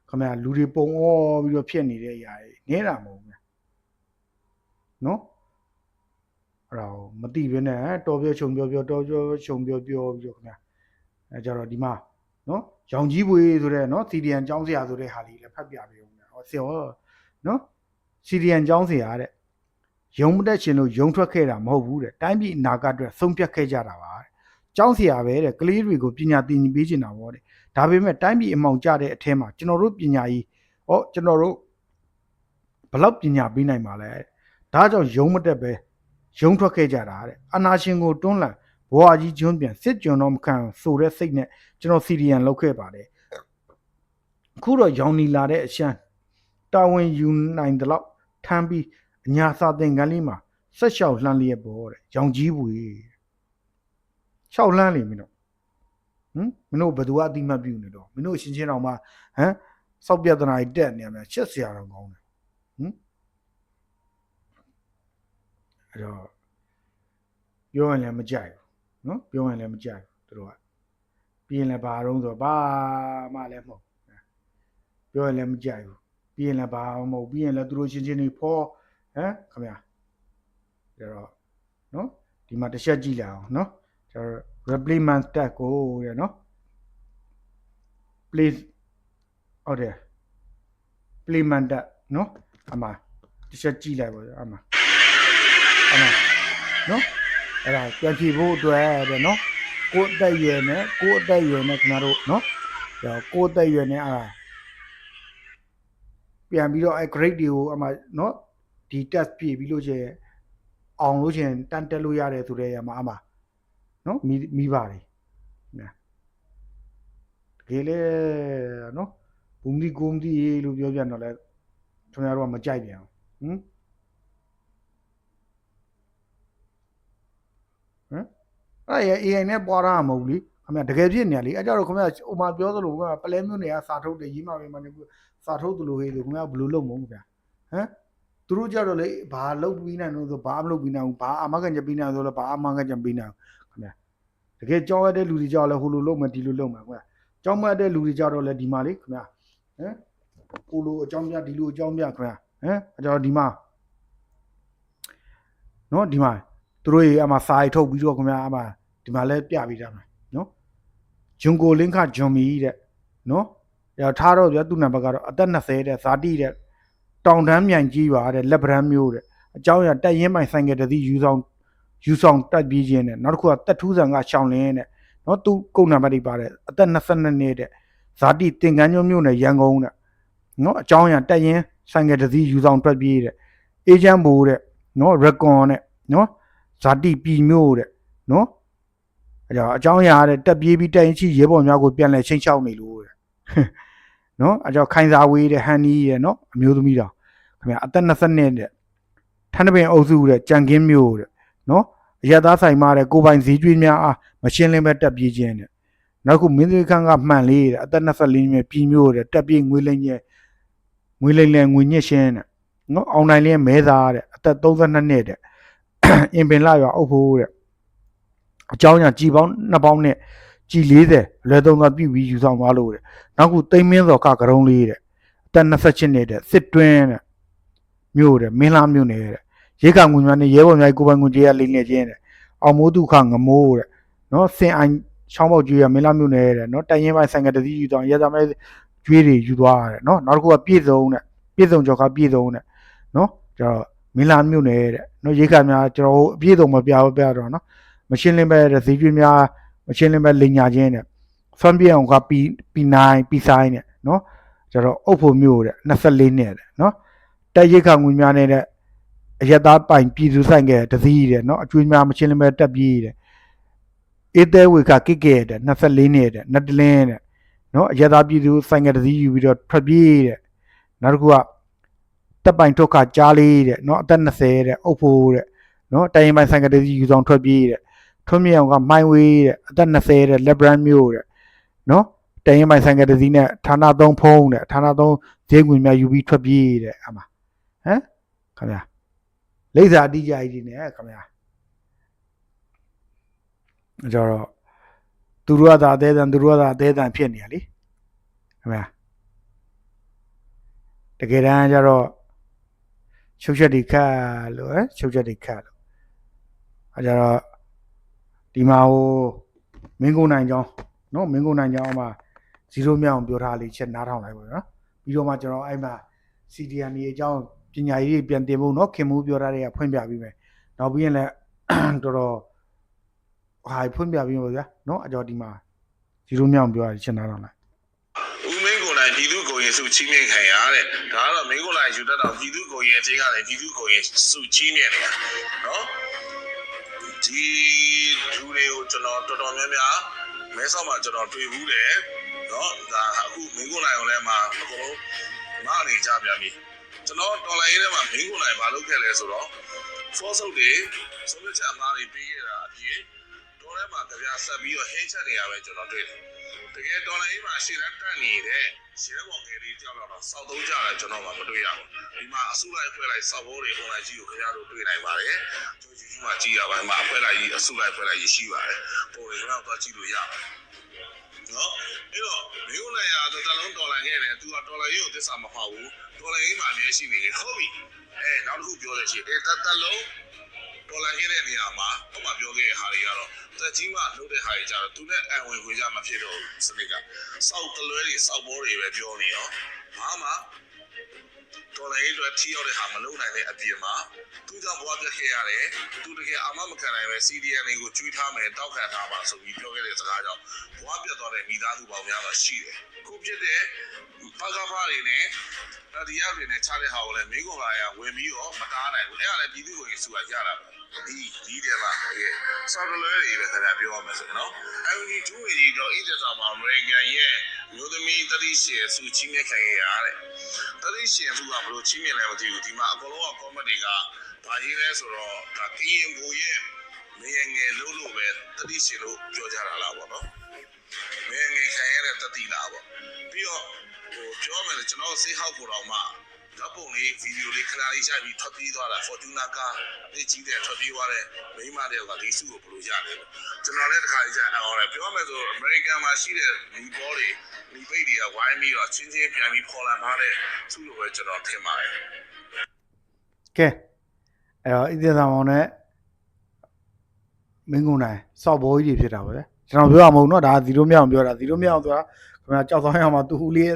ခင်ဗျာလူတွေပုံဩပြီးတော့ဖြစ်နေတဲ့အရာတွေနေတာမဟုတ်ဘူးနော်အဲ့ဒါမသိဘဲနဲ့တော်ပြောချုံပြောတော်ပြောချုံပြောခင်ဗျာအဲကြတော့ဒီမှာနော်ရောင်ကြီးပွေဆိုတဲ့နော်စီဒီအန်ကျောင်းဆရာဆိုတဲ့ဟာလေးလည်းဖတ်ပြပေးဦးမယ်ဟောဆရာနော်စီဒီအန်ကျောင်းဆရာတဲ့ရုံမတက်ရှင်လို့ရုံထွက်ခဲ့တာမဟုတ်ဘူးတဲ့တိုင်းပြည်အနာဂတ်အတွက်ဆုံးဖြတ်ခဲ့ကြတာပါတဲ့ကျောင်းဆရာပဲတဲ့ကလေးတွေကိုပညာသင်ပေးချင်တာပေါ့တဲ့ဒါပေမဲ့တိုင်းပြည်အမှောင်ကျတဲ့အထဲမှာကျွန်တော်တို့ပညာကြီးကျွန်တော်တို့ဘလောက်ပညာပေးနိုင်ပါလဲဒါကြောင့်ရုံမတက်ပဲရုံထွက်ခဲ့ကြတာတဲ့အနာရှင်ကိုတွန်းလှန်ဘွာကြီးကျွန်းပြန်စစ်ကြုံတော့မခံဆိုတဲ့စိတ်နဲ့ကျွန်တော်စီဒီအန်လောက်ခဲ့ပါတယ်အခုတော့ရောင်နီလာတဲ့အရှမ်းတာဝန်ယူနိုင်တယ်လို့ထမ်းပြီးအညာစာသင်ခန်းလေးမှာဆက်လျှောက်လှမ်းလျက်ပေါ့တဲ့ရောင်ကြီးပွေလျှောက်လှမ်းလေမင်းတို့မင်းတို့ဘယ်သူကအတိမတ်ပြုနေတော့မင်းတို့ရှင်းချင်းတော်မှာစောက်ပြဿနာကြီးတက်နေရမယ်ချက်စရာတော့ကောင်းတယ်အဲ့တော့ပြောရင်လည်းမကြိုက်ဘူးနော်ပြောရင်လည်းမကြိုက်ဘူးတို့ကပြီးရင်လည်းဘာတော့ဆိုဘာမှလည်းမဟုတ်ပြောရင်လည်းမကြိုက်ဘူးပြီးရင်လည်းဘာမှမဟုတ်ပြီးရင်လည်းသူတို့ရှင်းချင်းနေဖောခင်ဗျာအဲ့တော့နော်ဒီမှာတစ်ချက်ကြည့်လိုက်အောင်နော် ကျွန်တော် replement stat ကိုတဲ့နော် please ဟုတ်တယ် replement stat နော်အမှတစ်ချက်ကြည့်လိုက်ပါအမှနော်အဲ့ဒါပြန်ဖြေဖို့အတွက်တဲ့နော်ကိုယ်အသက်အရွယ်နဲ့ခင်ဗျားတို့နော်ကိုယ်အသက်အရွယ်နဲ့ပြန်ပြီးတော့အဲ့ grade တွေကိုအမှနော်ဒီ test ဖြေပြီးလို့ချင်းအောင်လို့ချင်းတန်းတက်လို့ရတယ်ဆိုတဲ့အမှနော်မိပါတယ်နော်တကယ်လေနော်ဘူမီကိုမဒီလို့ပြောပြန်တော့လဲခင်ဗျားတို့ကမကြိုက်ပြန်အဲ့ AI နဲ့ပွားတာမဟုတ်ဘူးလေခင်ဗျာတကယ်ဖြစ်နေရလေအဲ့ကြတော့ခင်ဗျာဟိုမှာပြောသလိုကပလဲမျိုးတွေကစာထုတ်တယ်ရေးမှာပဲမနေဘူးစာထုတ်သလိုဟေးလို့ခင်ဗျာဘယ်လိုလုပ်မုန်းဗျာသူတို့ကြတော့လေဘာလုပ်ပြီးနိုင်လို့ဆိုဘာမလုပ်ပြီးနိုင်ဘူးဘာအမကန်ချက်ပြီးနိုင်ဆိုလဲဘာအမကန်ချက်ပြီးနိုင်ခင်ဗျာတကယ်ကြောက်ရတဲ့လူတွေကြောက်လဲဟိုလိုလုပ်မယ်ဒီလိုလုပ်မယ်ခင်ဗျာကြောက်မှတ်တဲ့လူတွေကြောက်တော့လဲဒီမှာလေခင်ဗျာဟိုလိုအကြောင်းပြဒီလိုအကြောင်းပြခင်ဗျာအကြောင်းဒီမှာနော်ဒီမှာသူတို့ရေအမှစာရီထုတ်ပြီးတော့ခင်ဗျာအမှဒီမှာလဲပြပြီးတာနော်ဂျွန်ကိုလင်းခဂျွန်မီတဲ့နော်အဲ့ထားတော့ဗျာသူ့နံပါတ်ကတော့အသက်20တဲ့ဇာတိတဲ့တောင်တန်းမြိုင်ကြီးပါတဲ့လက်ဗရန်မျိုးတဲ့အကြောင်းရတက်ရင်ပိုင်ဆိုင်ကတည်းယူဆောင်တက်ပြီးခြင်းတဲ့နောက်တစ်ခုကတက်ထူးဆန်ကရှောင်းလင်းတဲ့နော်သူကုတ်နံပါတ်တွေပါတယ်အသက်22နှစ်တဲ့ဇာတိတင်ကန်းကျွန်းမျိုးနဲ့ရန်ကုန်တဲ့နော်အကြောင်းရတက်ရင်ဆိုင်ကတည်းယူဆောင်တက်ပြီးတဲ့အေဂျင့်ဘိုးတဲ့နော်ရက်ကွန်တဲ့နော်ဇာတိပြည်မျိုးတဲ့နော်အကြောင်းရတဲ့တက်ပြေးပြီးတက်ရင်ချီရဲဘော်များကိုပြန်လဲချိန်ချောက်နေလို့တဲ့နော်အကြောင်းခိုင်စာဝေးတဲ့ဟန်နီးရဲ့နော်အမျိုးသမီးတော်ခင်ဗျာအသက်20နှစ်တဲ့ထန်းတပင်အုပ်စုတဲ့ကြံကင်းမျိုးတဲ့နော်အရသားဆိုင်မှာတဲ့ကိုပိုင်ဈေးကျွေးများအားမရှင်းလင်းပဲတက်ပြေးခြင်းတဲ့နောက်ခုမင်းသေးခန့်ကမှန်လေးတဲ့အသက်24နှစ်ပြည်မျိုးတဲ့တက်ပြေးငွေလိမ့်ငွေညစ်ရှင်းတဲ့နော်အောင်နိုင်လင်းမဲသားတဲ့အသက်32နှစ်တဲ့အင်ပင်လာရွာအုပ်ဖို့တဲ့အကြောင်းညာကြည်ပေါင်း2ပေါင်းနဲ့ကြည်40အလွယ်သုံးသာပြုပြီးယူဆောင်သွားလို့တဲ့နောက်ခုသိမ့်မင်းစော်ကကရုံးလေးတဲ့အသက်28နှစ်တဲ့စစ်တွင်းတဲ့မြို့တဲ့မင်းလားမြို့နယ်တဲ့ရေကငွေများနဲ့ရဲဘော်များကိုပိုင်ငွေကြေးရလိမ့်နေခြင်းတဲ့အောင်မိုးဒုခငမိုးတဲ့နော်စင်အိုင်ချောင်းပေါက်ကျွေးရမင်းလားမြို့နယ်တဲ့နော်တိုင်ရင်ပိုင်းဆိုင်ကတည်းယူဆောင်ရဲသားမဲကျွေးတွေယူသွားတဲ့နော်နောက်တစ်ခုကပြည့်စုံကျော်ကပြည့်စုံတဲ့နော်ကျတော့မင်းလားမြို့နယ်တဲ့နော်ရေကများကျွန်တော်အပြည့်စုံမပြတော့နော်မရှင်းလင်းပဲတဲ့ဈေးကျွေးများမရှင်းလင်းပဲလိန်ညာခြင်းတဲ့ဖန်ပြေအောင်ကပီဆိုင်တဲ့နော်ကျတော့အုပ်ဖို့မျိုးတဲ့24နှစ်တဲ့နော်တက်ရိတ်ခငွေများနဲ့တဲ့အရသားပိုင်ပြည်သူဆိုင်ကတစည်းတဲ့နော်အကျွေးများမရှင်းလင်းပဲတက်ပြေးတဲ့အေးသေးဝေကကိကေတဲ့24နှစ်တဲ့နတ်တလင်းတဲ့နော်အရသားပြည်သူဆိုင်ကတစည်းယူပြီးတော့ထွက်ပြေးတဲ့နောက်တစ်ခုကတက်ပိုင်ထုတ်ခကြားလေးတဲ့နော်အသက်20တဲ့အုပ်ဖို့တဲ့နော်တိုင်ရင်ပိုင်ဆိုင်ကတစည်းယူဆောင်ထွက်ပြေးတဲ့ထွန်းမြေအောင်ကမိုင်းဝေးတဲ့အသက်20တဲ့လက်ဗရန်မျိုးတဲ့နော်တိုင်ရင်ပိုင်ဆိုင်ကတစည်းနဲ့ဌာန3ဖုံးတဲ့ဌာန3ဈေးငွေများယူပြီးထွက်ပြေးတဲ့အမှခင်ဗျာလိပ်စာအတိအကျကြီးနေခင်ဗျာကြတော့သူတို့ကသာအသေးတန်ဖြစ်နေရလေခင်ဗျာတကယ်တမ်းကျတော့ချုပ်ချက်တွေခတ်လို့အဲကြတော့ဒီမှာဟိုမင်းကိုနိုင်ကြောင်းနော်မင်းကိုနိုင်ကြောင်းမှာ0မြောက်ပြောထားလေးချက်နားထောင်လိုက်ပါနော်ပြီးတော့မှကျွန်တော်အဲ့မှာ CDN အကြောင်းပညာရေးပြန်တင်ဖို့နော်ခင်မိုးပြောထားတဲ့ကဖွင့်ပြပြီးမယ်နောက်ပြီးရင်လည်းတော်တော်ဟာဖွင့်ပြပြီးပါဗျာနော်အကြောင်းဒီမှာ0မြောက်ပြောထားချက်နားထောင်လိုက်ဦးမင်းကိုနိုင်ပြည်သူ့ကိုရင်စုချင်းမြင့်ခံရတဲ့ဒါကတော့မင်းကိုနိုင်ယူတတ်တော့ပြည်သူ့ကိုရင်အချင်းကလည်းပြည်သူ့ကိုရင်စုချင်းမြင့်နေတာနော်ဒီလူတွေကိုကျွန်တော်တော်တော်များများမဲဆောက်မှာကျွန်တော်တွေ့ဘူးတယ်နော်ဒါအခုမင်းကိုနိုင်အောင်လဲမှာအကုန်လုံးမအနေကြပြန်ပြီကျွန်တော်တော်လိုင်းရေးထဲမှာမင်းကိုနိုင်မလုပ်ခဲ့လဲဆိုတော့ force ဆုပ်တွေဆုံးဖြတ်ချက်အမှားတွေပေးရတာအပြင်တော်ထဲမှာကြပြဆက်ပြီးတော့ဟင်းချက်နေရပဲကျွန်တော်တွေ့တယ်တကယ်တော်လိုင်းရေးမှာရှေ့လက်တက်နေတဲ့ရှေ့ဘောင်ငယ်လေးကြောက်တော့စောက်သုံးကြတယ်ကျွန်တော်မှမတွေ့ရဘူးဒီမှာအစုလိုက်ဖွဲ့လိုက်စောက်ဘိုးတွေ online ကြီးကိုခင်ဗျားတို့တွေ့နိုင်ပါတယ်ကျိုးကြီးမှကြည့်ရပါမှာအဖွဲ့လိုက်ကြီးအစုလိုက်ဖွဲ့လိုက်ကြီးရှိပါတယ်ပုံတွေကတော့သွားကြည့်လို့ရပါတယ်နော်အဲ့တော့မျိုးလိုက်ရတော့တလုံးတော်လိုင်းခဲ့တယ်သူကတော်လိုင်းရေးကိုသစ္စာမဖောက်ဘူးတော်လိုင်းရေးမှာအများရှိနေတယ်ဟုတ်ပြီနောက်တစ်ခုပြောလို့ရှိရင်တလုံး ပေါ်လာခဲ့တဲ့နေရာမှာဟိုမှာပြောခဲ့တဲ့ဟာတွေကတော့တက်ကြီးမှလှုပ်တဲ့ဟာတွေကြတော့သူနဲ့အံဝင်ခွင့်ကြမဖြစ်တော့စနစ်ကစောက်တလွဲတွေစောက်ဘောတွေပဲပြောနေတော့ဘာမှတော်လည်းလွယ်ထီရောက်တဲ့ဟာမလုပ်နိုင်တဲ့အပြင်မှာသူကြောင့်ဘဝပြတ်ခဲ့ရတယ်သူတကယ်အာမမခံနိုင်ပဲ CDN တွေကိုကျွေးထားမယ်တောက်ခံထားပါဆိုပြီးပြောခဲ့တဲ့စကားကြောင့်ဘဝပြတ်သွားတဲ့မိသားစုပေါင်းများစွာရှိတယ်ခုဖြစ်တဲ့ပါကဖားတွေနဲ့ဒီအတွေနဲ့ချတဲ့ဟာကိုလည်းမင်းကောင်လာရဝင်ပြီးတော့မတားနိုင်ဘူးအဲ့ဒါလည်းပြည်သူ့ကိုစုကရတာပဲဒီတဲ့မှာဆော်တလွဲတွေပဲခင်ဗျာပြောရမယ်ဆိုနော်အဲ့ဒီကျူးရီတော့ဣသစာမှာအမေရိကန်ရဲ့မျိုးသမီး38စုချင်းမြခံရတဲ့38စုကဘလို့ချင်းမြလဲမသိဘူးဒီမှာအကုန်လုံးက comment တွေကဘာကြီးလဲဆိုတော့ဒါကရင်ဘူရဲ့မင်းငယ်လို့ပဲ38လို့ပြောကြတာလားပေါ့နော်မင်းငယ်ခံရတဲ့တတိလားပေါ့ပြီးတော့ပြောမယ်လေကျွန်တော်စေးဟောက်ကိုတော့မှဓာတ်ပုံလေးဗီဒီယိုလေးခဏလေးရိုက်ပြီးထွက်ပြေးသွားတာ Fortuna ကားအကြီးတဲ့ထွက်ပြေးသွားတဲ့မိန်းမတယောက်ကဒီစုကိုဘယ်လိုရတယ်ကျွန်တော်လည်းတစ်ခါကြာအောင်လည်းပြောမယ်ဆိုအမေရိကန်မှာရှိတဲ့ဒီဘောတွေဒီပိတ်တွေကဝိုင်းပြီးတော့ချင်းချင်းပြန်ပြီးပေါ်လာထားတဲ့စုလိုပဲကျွန်တော်ထင်ပါတယ်ကဲအဲ့တော့ဣသေသာမောင်နဲ့မင်းကုန်နိုင်စောက်ဘောကြီးတွေဖြစ်တာပဲကျွန်တော်ပြောရမဟုတ်เนาะဒါဇီရိုမြောင်ပြောတာဇီရိုမြောင်ဆိုတာခင်ဗျာကြောက်ဆောင်ရမှာသူ့ဟူလေး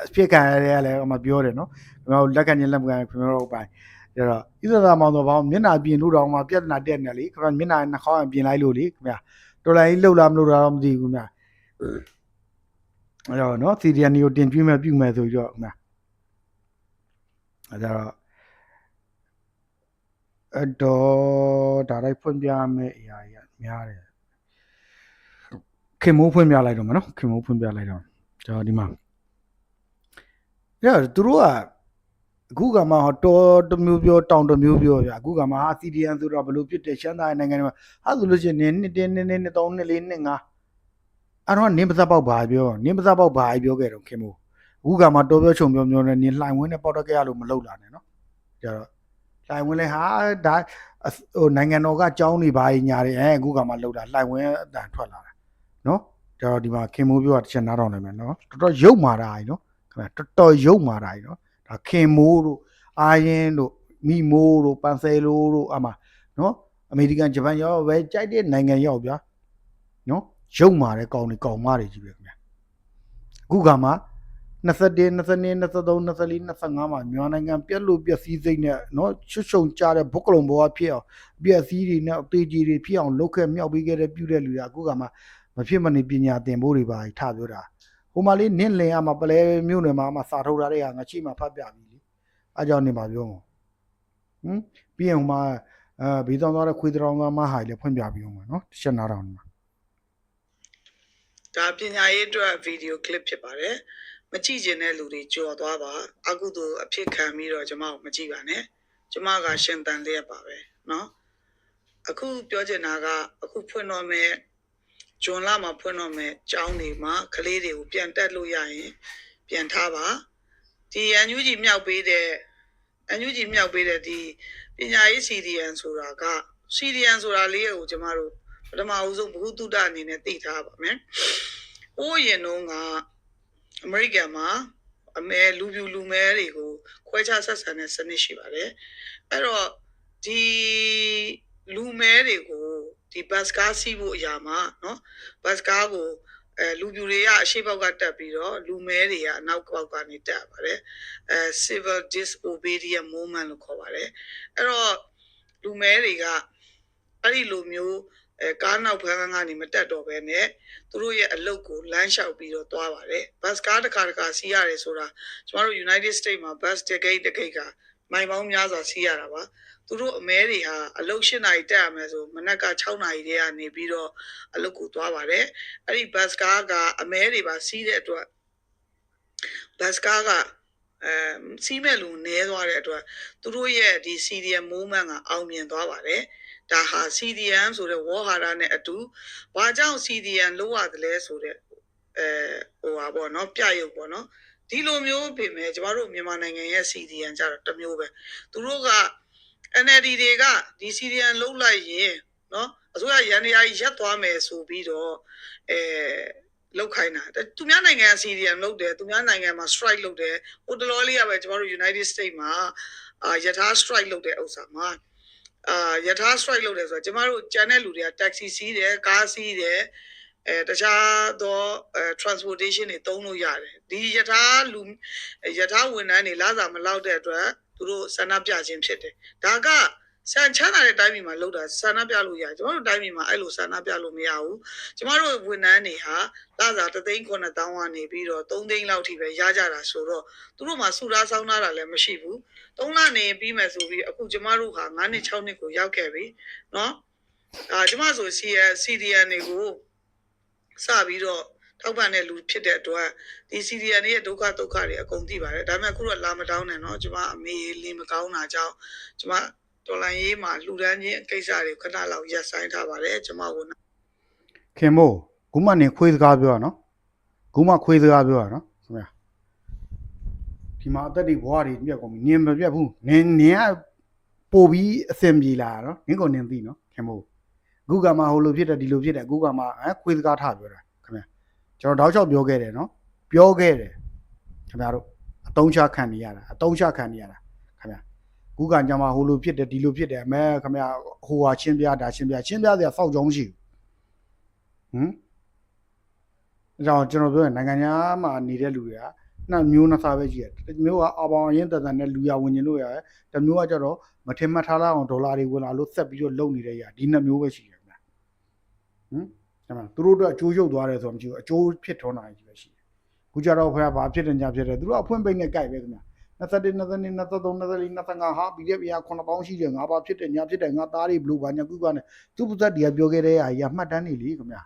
အဖြစ်ခံရတဲ့လည်းအမှပြောတယ်เนาะခင်ဗျာလက်ခံချင်းလက်မခံခင်ဗျာတို့ပိုင်အဲ့တော့ဣသေသာမောင်ဆိုဘာမျက်နှာပြင်လို့တော့မှပြဿနာတက်နေလေခင်ဗျာမျက်နှာနှာခေါင်းပြင်လိုက်လို့လေခင်ဗျာတော်လိုင်းလှုပ်လားမလှုပ်လားတော့မသိဘူးခင်ဗျာအဲ့တော့เนาะ CDN ကိုတင်ပြမယ်ပြုမယ်ဆိုပြီးတော့ခင်ဗျာအဲ့တော့ဒါလိုက်ဖွင့်ပြမယ်အရာကြီးများတယ်ခင်မိုးဖွင့်ပြလိုက်တော့မယ်နော်ခင်မိုးဖွင့်ပြလိုက်တော့ကျွန်တော်ဒီမှာအဲ့သူတို့ကအခုကမှတော်တစ်မျိုးပြောတောင်တစ်မျိုးပြောဗျအခုကမှ CDN ဆိုတော့ဘယ်လိုဖြစ်တယ်ရှမ်းသားနိုင်ငံတွေမှာဟာဆိုလို့ရှိရင်နှစ်3နှစ်4နှစ်5အဲ့တော့နင်းပစပေါက်ဘာပြောနင်းပစပေါက်ဘာပြောခဲ့တော့ခင်မိုးအခုကမှတော်ပြောချုံပြောနဲ့နင်းလှိုင်ဝင်းနဲ့ပေါက်တက်ကြရလို့မလုပ်လာနဲ့နော်ကျတော့လှိုင်ဝင်းလဲဟာဒါဟိုနိုင်ငံတော်ကကြောင်းနေပါညာတွေအခုကမှလောက်တာလှိုင်ဝင်းအတန်ထွက်လာတာနော်ကျတော့ဒီမှာခင်မိုးပြောတာတစ်ချက်နားထောင်နိုင်မယ်နော်တော်တော်ရုပ်မာတာကြီးနော်ခင်ဗျတော်တော်ရုပ်မာတာကြီးနော်ဒါခင်မိုးတို့အာရင်တို့မိမိုးတို့ပန်ဆယ်လိုတို့အမနော်အမေရိကန်ဂျပန်ရောပဲကြိုက်တဲ့နိုင်ငံရောက်ဗျာနော်ရုပ်မာတဲ့ကောင်တွေကောင်မတွေကြီးပဲခင်ဗျအခုကမှ21 22 23 24 25မှာမြန်မာနိုင်ငံပြက်လို့ပြက်စည်းစိတ်နဲ့เนาะချွတ်ချုံကြတဲ့ဘုတ်ကလုံဘောဖြစ်အောင်ပြက်စည်းတွေနဲ့အသေးကြီးတွေဖြစ်အောင်လုပ်ခဲ့မြောက်ပေးခဲ့တဲ့ပြုတဲ့လူတွေအခုကမှမဖြစ်မနေပညာသင်ဖို့တွေပါထပြောတာဟိုမှာလေးနင့်လင်အမပလဲမြို့နယ်မှာစာထုတ်ထားတဲ့ဟာငါချိမှဖတ်ပြပြီလေအဲကြောင့်နေပါပြောမှာပြီးရင်ဟိုမှာဘေးဆောင်သွားတဲ့ခွေးတောင်သားမဟာကြီးလည်းဖွင့်ပြပြီးအောင်ပါเนาะတစ်ချက်နားထောင်မှာဒါပညာရေးအတွက်ဗီဒီယိုကလစ်ဖြစ်ပါတယ်မကြည့်ကျင်တဲ့လူတွေကြော်သွားပါအကုသို့အဖြစ်ခံပြီးတော့ကျွန်မကိုမကြည့်ပါနဲ့ကျွန်မကရှင်တန်လျက်ပါပဲเนาะအခုပြောချင်တာကအခုဖွင့်တော့မယ်ဂျွန်လာမှာဖွင့်တော့မယ်ကျောင်းတွေမှာကလေးတွေကိုပြန်တက်လို့ရရင်ပြန်ထားပါဒီအန်ယူဂျီမြောက်ပေးတဲ့အန်ယူဂျီမြောက်ပေးတဲ့ဒီပညာရေး CDN ဆိုတာက CDN ဆိုတာလေးကိုကျွန်မတို့ပထမအဦးဆုံးဘုဟုတုတအနေနဲ့သိထားပါမယ်။အိုးရင်တော့ကအမေရိကန်မှာအမဲလူပြူလူမဲတွေကိုခွဲခြားဆက်ဆံတဲ့စနစ်ရှိပါတယ်။အဲ့တော့ဒီလူမဲတွေကိုဒီဘတ်ကားစီးဖို့အရာမှာနော်ဘတ်ကားကိုလူပြူတွေကအရှိဘောက်ကတက်ပြီးတော့လူမဲတွေကအနောက်ဘောက်ကနေတက်ပါတယ်။ civil disobedience movement လို့ခေါ်ပါတယ်။အဲ့တော့လူမဲတွေကအဲ့ဒီလိုမျိုးကားနောက်ဘန်းကနေမတက်တော့ဘဲနဲ့သူတို့ရဲ့အလုပ်ကိုလမ်းလျှောက်ပြီးတော့သွားပါတယ်ဘတ်ကားတစ်ခါစီးရတယ်ဆိုတာကျမတို့ United States မှာ bus ticket ကမိုင်ပေါင်းများစွာစီးရတာပါသူတို့အမဲတွေဟာအလုပ်8နာရီတက်ရမယ်ဆိုမနက်က6နာရီတည်းကနေပြီးတော့အလုပ်ကိုသွားပါတယ်အဲ့ဒီဘတ်ကားကအမဲတွေပါစီးတဲ့အတွက်ဘတ်ကားကစီးမဲ့လူနည်းသွားတဲ့အတွက်သူတို့ရဲ့ဒီ CDN movement ကအောင်မြင်သွားပါတယ်ဒါဟာ CDN ဆိုတဲ့ဝေါ်ဟာရနဲ့အတူဘာကြောင့် CDN လို့ရတယ်လဲဆိုတဲ့ဟိုပါပေါ့နော်ပြရုပ်ပေါ့နော်ဒီလိုမျိုးပြင်မဲ့ကျမတို့မြန်မာနိုင်ငံရဲ့ CDN ကြတော့တစ်မျိုးပဲသူတို့က NLD တွေကဒီ CDN လုံးလိုက်ရင်နော်အစိုးရရန်နေရာကြီးရက်သွားမယ်ဆိုပြီးတော့လောက်ခိုင်းတာသူများနိုင်ငံ CDN လုပ်တယ်သူများနိုင်ငံမှာ strike လုပ်တယ်ဟိုတလောလေးကပဲကျမတို့ United States မှာယထာ strike လုပ်တဲ့ဥစ္စာမှာ ယထာ strike လုပ်တယ်ဆိုတော့ကျမတို့ကျန်တဲ့လူတွေက taxi စီးတယ်ကားစီးတယ်တခြားသော transportation တွေသုံးလို့ရတယ်ဒီယထာဝန်ထမ်းတွေလစာမလောက်တဲ့အတွက်သူတို့ဆန္ဒပြခြင်းဖြစ်တယ်ဒါကစံချမ်းသာတဲ့တိုင်းပြည်မှာလောက်တာဆန္ဒပြလို့ရတယ်ကျမတို့တိုင်းပြည်မှာအဲ့လိုဆန္ဒပြလို့မရဘူးကျမတို့ဝန်ထမ်းတွေဟာလစာ3,900,000ကနေပြီးတော့3သိန်းလောက်ထိပဲရကြတာဆိုတော့သူတို့မှာစုထားဆောင်းထားတာလည်းမရှိဘူး3လနေပြီးမယ်ဆိုပြီးအခုကျမတို့ဟာ9နှစ်6နှစ်ကိုရောက်ခဲ့ပြီเนาะကျမဆို CDN တွေကိုစပြီးတော့ထောက်ပံ့တဲ့လူဖြစ်တဲ့အတွက်ဒီ CDN ရဲ့ဒုက္ခတွေအကုန်သိပါတယ်ဒါပေမဲ့အခုတော့လာမတောင်းနဲ့เนาะကျမအမေလင်းမကောင်းတာကြောင့်ကျမတော်လိုင်းရေးမှာလှူဒန်းခြင်းကိစ္စတွေခဏလောက်ရပ်ဆိုင်ထားပါတယ်ကျမဝန်ခင်မို့ခုမှနေခွေးစကားပြောရနော်ခုမှခွေးစကားပြောရနော်ခင်ဗျာဒီမှာအသက်တွေဘွားတွေပြက်ကုန်ပြီနင်မပြက်ဘူးနင်ကပို့ပြီးအစင်ပြေလာနော်နင်ကိုနင်သိနော်ခင်မို့အခုကမှဟိုလိုဖြစ်တယ်ဒီလိုဖြစ်တယ်အခုကမှခွေးစကားထားပြောတာခင်ဗျာကျွန်တော်တောက်လျှောက်ပြောခဲ့တယ်နော်ပြောခဲ့တယ်ခင်ဗျားတို့အတုံးချခံနေရတာခင်ဗျာခုကညမှာဟိုလိုဖြစ်တယ်ဒီလိုဖြစ်တယ်အမဲခင်ဗျာဟိုဟာချင်းပြတာချင်းပြစရာစောက်ကြောင်းရှိဘူးအဲကြောင့်ကျွန်တော်ပြောရင်နိုင်ငံသားမှာနေတဲ့လူတွေကနှစ်မျိုးနှစ်စားပဲရှိတယ်တစ်မျိုးကအပေါင်းအရင်တန်နဲ့လူရဝင်ကျင်လို့ရတယ်တစ်မျိုးကကျတော့မထင်မှတ်ထားလောက်အောင်ဒေါ်လာတွေဝင်လာလို့ဆက်ပြီးတော့လုံနေတဲ့ရဒီနှစ်မျိုးပဲရှိတယ်ခင်ဗျာသူတို့တို့အကျိုးရုပ်သွားတယ်ဆိုတော့မရှိဘူးအကျိုးဖြစ်ထွန်းတာကြီးပဲရှိတယ်ခုကျတော့ဘာဖြစ်တယ်ညာဖြစ်တယ်သူတို့အဖွင့်ပိတ်နဲ့ကြိုက်ပဲခင်ဗျာ21 22 23 24 25ဟာပြီးတဲ့ပြာ9000ရှိတယ်ငါဘာဖြစ်တယ်ညာဖြစ်တယ်ငါသားတွေဘလို့ဘာညာကုကနေသူ့ပတ်သက်တွေကပြောခဲ့တဲ့ဟာကြီးမှတ်တမ်းနေလေခင်ဗျာ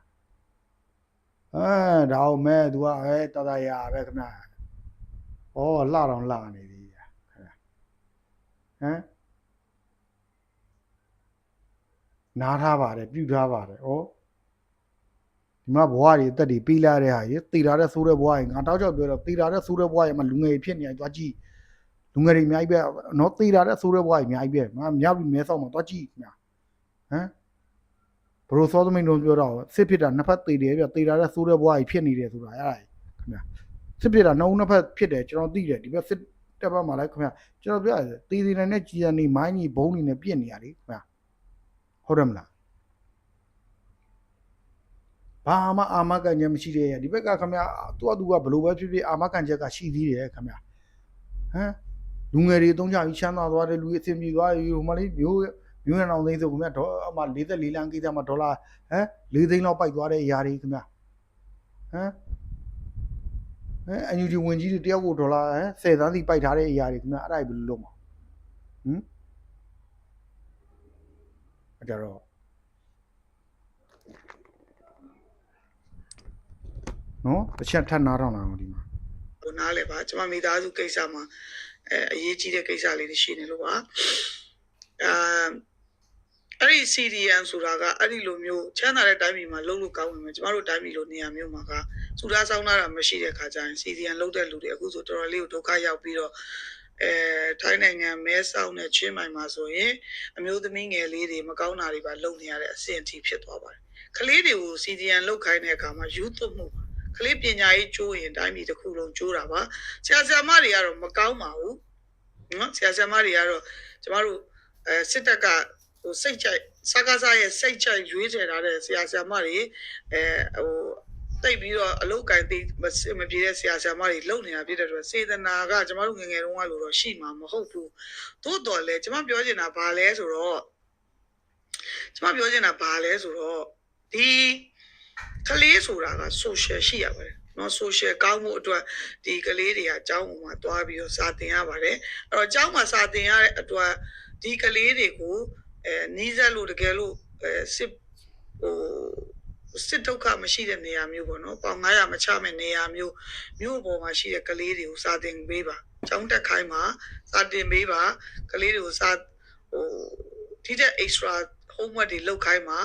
ဒါအောင်မဲ့ तू ကတတရာပဲခင်ဗျာလှတော့လှနေသေးခင်ဗျာနားထားပါတယ်ပြုထားပါတယ်ဒီမှာဘွားတွေအသက်တွေပြီးလာတဲ့ဟာကြီးတည်လာတဲ့ဆိုးတဲ့ဘွားကြီးငါတောက်ချောက်ပြောတော့တည်လာတဲ့ဆိုးတဲ့ဘွားကြီးမှာလူငယ်ဖြစ်နေကြွားကြည့်လူငယ်တွေအများကြီးပဲနော်တည်လာတဲ့ဆိုးတဲ့ဘွားကြီးအများကြီးပဲငါမြောက်ပြီးမဲဆောက်မှာတွားကြည့်ခင်ဗျာဘရိုစောသမင်းတို့ပြောတော့စစ်ဖြစ်တာနှစ်ဖက်တည်တယ်ပြတည်လာတဲ့ဆိုးတဲ့ဘွားကြီးဖြစ်နေတယ်ဆိုတာအဲ့ဒါခင်ဗျာစစ်ဖြစ်တာနှစ်ဖက်ဖြစ်တယ်ကျွန်တော်သိတယ်ဒီဘက်စစ်တပ်ဘက်မှာလည်းခင်ဗျာကျွန်တော်ပြောတယ်တည်နေနဲ့ကြီးရနေမိုင်းကြီးဘုံနေနဲ့ပြစ်နေရလေခင်ဗျာဟုတ်တယ်မလားဘာမှအာမခံချက်မရှိတဲ့ရဒီဘက်ကခင်ဗျာသူကဘလို့ပဲဖြစ်ဖြစ်အာမခံချက်ကရှိသေးတယ်ခင်ဗျာလူငယ်တွေတုံးကြပြီးချမ်းသာသွားတယ်လူအစင်ပြေသွားပြီဟိုမလေးမျိုးရအောင်သိဆိုခင်ဗျာဒေါ်အမ44လမ်းကိစ္စမှာဒေါ်လာ4သိန်းလောက်ပိုက်သွားတဲ့အရာတွေခင်ဗျာအန်ယူဂျီဝင်ကြီးတွေတယောက်ကိုဒေါ်လာ10 သန်းစီပိုက်ထားတဲ့အရာတွေခင်ဗျာအဲ့ဒါဘယ်လိုလုပ်မှာအဲ့ကြတော့နော်တစ်ချက်ထပ်နားထောင်လာအောင်ဒီမှာဟိုနားလေပါကျွန်မမိသားစုကိစ္စမှာအရေးကြီးတဲ့ကိစ္စလေးတွေရှိနေလို့ပါအဲ့ဒီ CDN ဆိုတာကအဲ့ဒီလိုမျိုးချမ်းသာတဲ့တိုင်းပြည်မှာလုံးလို့ကောင်းဝင်မယ်ကျမတို့တိုင်းပြည်လိုနေရာမျိုးမှာကစူသားဆောင်းတာမရှိတဲ့ခါကျရင် CDN လုံးတဲ့လူတွေအခုဆိုတော်တော်လေးကိုဒုက္ခရောက်ပြီးတော့ထိုင်းနိုင်ငံမဲဆောက်နဲ့ချင်းမိုင်မှာဆိုရင်အမျိုးသမီးငယ်လေးတွေမကောင်းတာတွေပါလုပ်နေရတဲ့အဆင့်အထိဖြစ်သွားပါတယ်ကလေးတွေကို CDN လုပ်ခိုင်းတဲ့အခါမှာယူသွမှုကလေးပညာရေးကျိုးရင်တိုင်းပြည်တစ်ခုလုံးကျိုးတာပါဆရာမတွေကတော့မကောင်းပါဘူးနော်ဆရာမတွေကတော့ကျမတို့စစ်တပ်ကဟိုစိတ်ကြိုက်စကားစားရဲ့စိတ်ကြိုက်ရွေးချယ်ထားတဲ့ဆရာမတွေတိတ်ပြီးတော့အလုတ်ကင်သိမပြေတဲ့ဆရာမတွေလုံနေတာဖြစ်တဲ့အတွက်စေတနာကကျမတို့ငငယ်တုန်းကလို့တော့ရှိမှာမဟုတ်ဘူးသို့တော်လည်းကျမပြောချင်တာဘာလဲဆိုတော့ဒီကလေးဆိုတာက social ရှိရပါတယ်နော် social ကောင်းမှုအတွက်ဒီကလေးတွေကအကြောင်းမှာသွားပြီးတော့စာသင်ရပါတယ်အဲ့တော့အကြောင်းမှာစာသင်ရတဲ့အတွက်ဒီကလေးတွေကိုနီးစပ်လို့တကယ်လို့စစ်ဒုက္ခမရှိတဲ့နေရာမျိုးပေါ့နော်ပေါင်900မချမဲ့နေရာမျိုးပေါ်မှာရှိတဲ့ကလေးတွေကိုစာသင်ပေးပါကျောင်းတက်ခိုင်းမှာစာသင်ပေးပါကလေးတွေကိုဒီတဲ့ extra homework တွေလုပ်ခိုင်းမှာ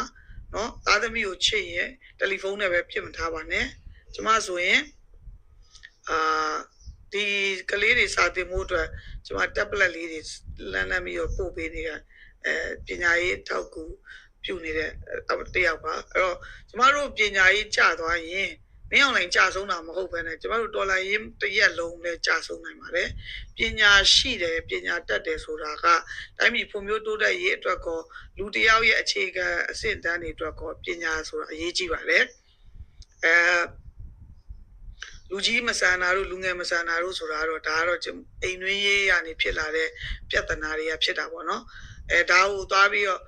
နော်သားသမီးကိုချစ်ရင်တယ်လီဖုန်းနဲ့ပဲပြစ်မထားပါနဲ့ကျမဆိုရင်ဒီကလေးတွေစာသင်မှုအတွက်ကျမ tablet လေးတွေလမ်းပြီးတော့ပို့ပေးနေတာပညာရေးထောက်ကူပြုနေတဲ့တယောက်ပါအဲ့တော့ကျမတို့ပညာရေးကျသွားရင် မင်းအောင်လိုင်းကြာဆုံးတာမဟုတ်ဘဲနဲ့ကျမတို့တော်လိုင်းရင်တစ်ရက်လုံးလည်းကြာဆုံးနိုင်ပါတယ်ပညာရှိတယ်ပညာတတ်တယ်ဆိုတာကတိုင်းပြည်ဖွံ့ဖြိုးတိုးတက်ရေးအတွက်ကောလူတစ်ယောက်ရဲ့အခြေခံအဆင့်တန်းတွေအတွက်ကောပညာဆိုတာအရေးကြီးပါတယ်လူကြီးမဆန်တာတို့လူငယ်မဆန်တာတို့ဆိုတာတော့ဒါကတော့အိမ်တွင်းရေးရနေဖြစ်လာတဲ့ပြဿနာတွေကဖြစ်တာပေါ့နော်ဒါကိုသွားပြီးတော့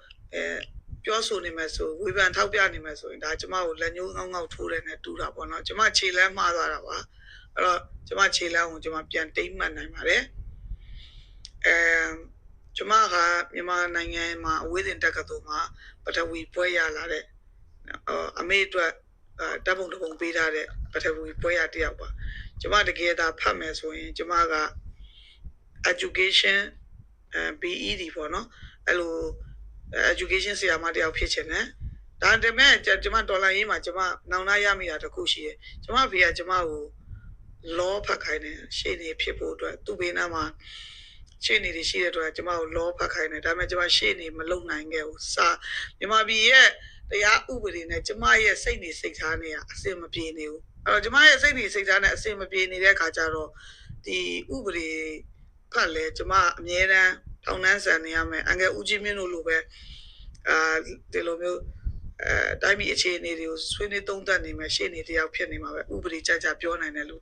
ပြောဆိုနေမယ်ဆိုဝေဖန်ထောက်ပြနေမယ်ဆိုရင်ဒါကျမကိုလက်ညှိုးငေါက်ငေါက်ထိုးတယ်နဲ့တူတာပေါ့နော်ကျမခြေလမ်းမှားသွားတာပါအဲ့တော့ကျမခြေလမ်းကိုကျမပြန်တိမ့်မှတ်နိုင်ပါတယ်ကျမကမြန်မာနိုင်ငံမှာအဝေးတင်တက္ကသိုလ်မှာပထဝီပွဲရလာတဲ့အမေအတွက်တပ်ပုံတပုံပေးထားတဲ့ပထဝီပွဲရတယောက်ပါကျမတကယ်ဒါဖတ်မယ်ဆိုရင်ကျမက education BED ပေါ့နော်အဲ့လို education ဆရာမတယောက်ဖြစ်ချင်တယ်ဒါတမဲ့ကျမဒေါ်လာရေးမှာကျမနောင်နာရမိတာတခုရှိတယ်ကျမဖေကကျမကို law ဖတ်ခိုင်းတယ်ရှေ့နေဖြစ်ဖို့အတွက်သူ့ဘေးနားမှာရှေ့နေတွေရှိတဲ့အတွက်ကျမကို law ဖတ်ခိုင်းတယ်ဒါပေမဲ့ကျမရှေ့နေမလုပ်နိုင်ခဲ့ဘူးမြန်မာပြည်ရဲ့တရားဥပဒေနဲ့ကျမရဲ့စိတ်နေစိတ်ထားနဲ့အဆင်မပြေနေဘူးအဲ့တော့ကျမရဲ့စိတ်နေစိတ်ထားနဲ့အဆင်မပြေနေတဲ့အခါကျတော့ဒီဥပဒေကလည်းကျမအမြဲတမ်းထောင်နှန်းဆန်နေရမယ်အငယ်ဦးကြီးမြင့်တို့လိုပဲဒီလိုမျိုးတိုင်းပြည်အခြေအနေတွေကိုဆွေးနွေးသုံးသပ်နေမယ်ရှေ့နေတယောက်ဖြစ်နေမှာပဲဥပဒေကြကြပြောနိုင်တဲ့လူ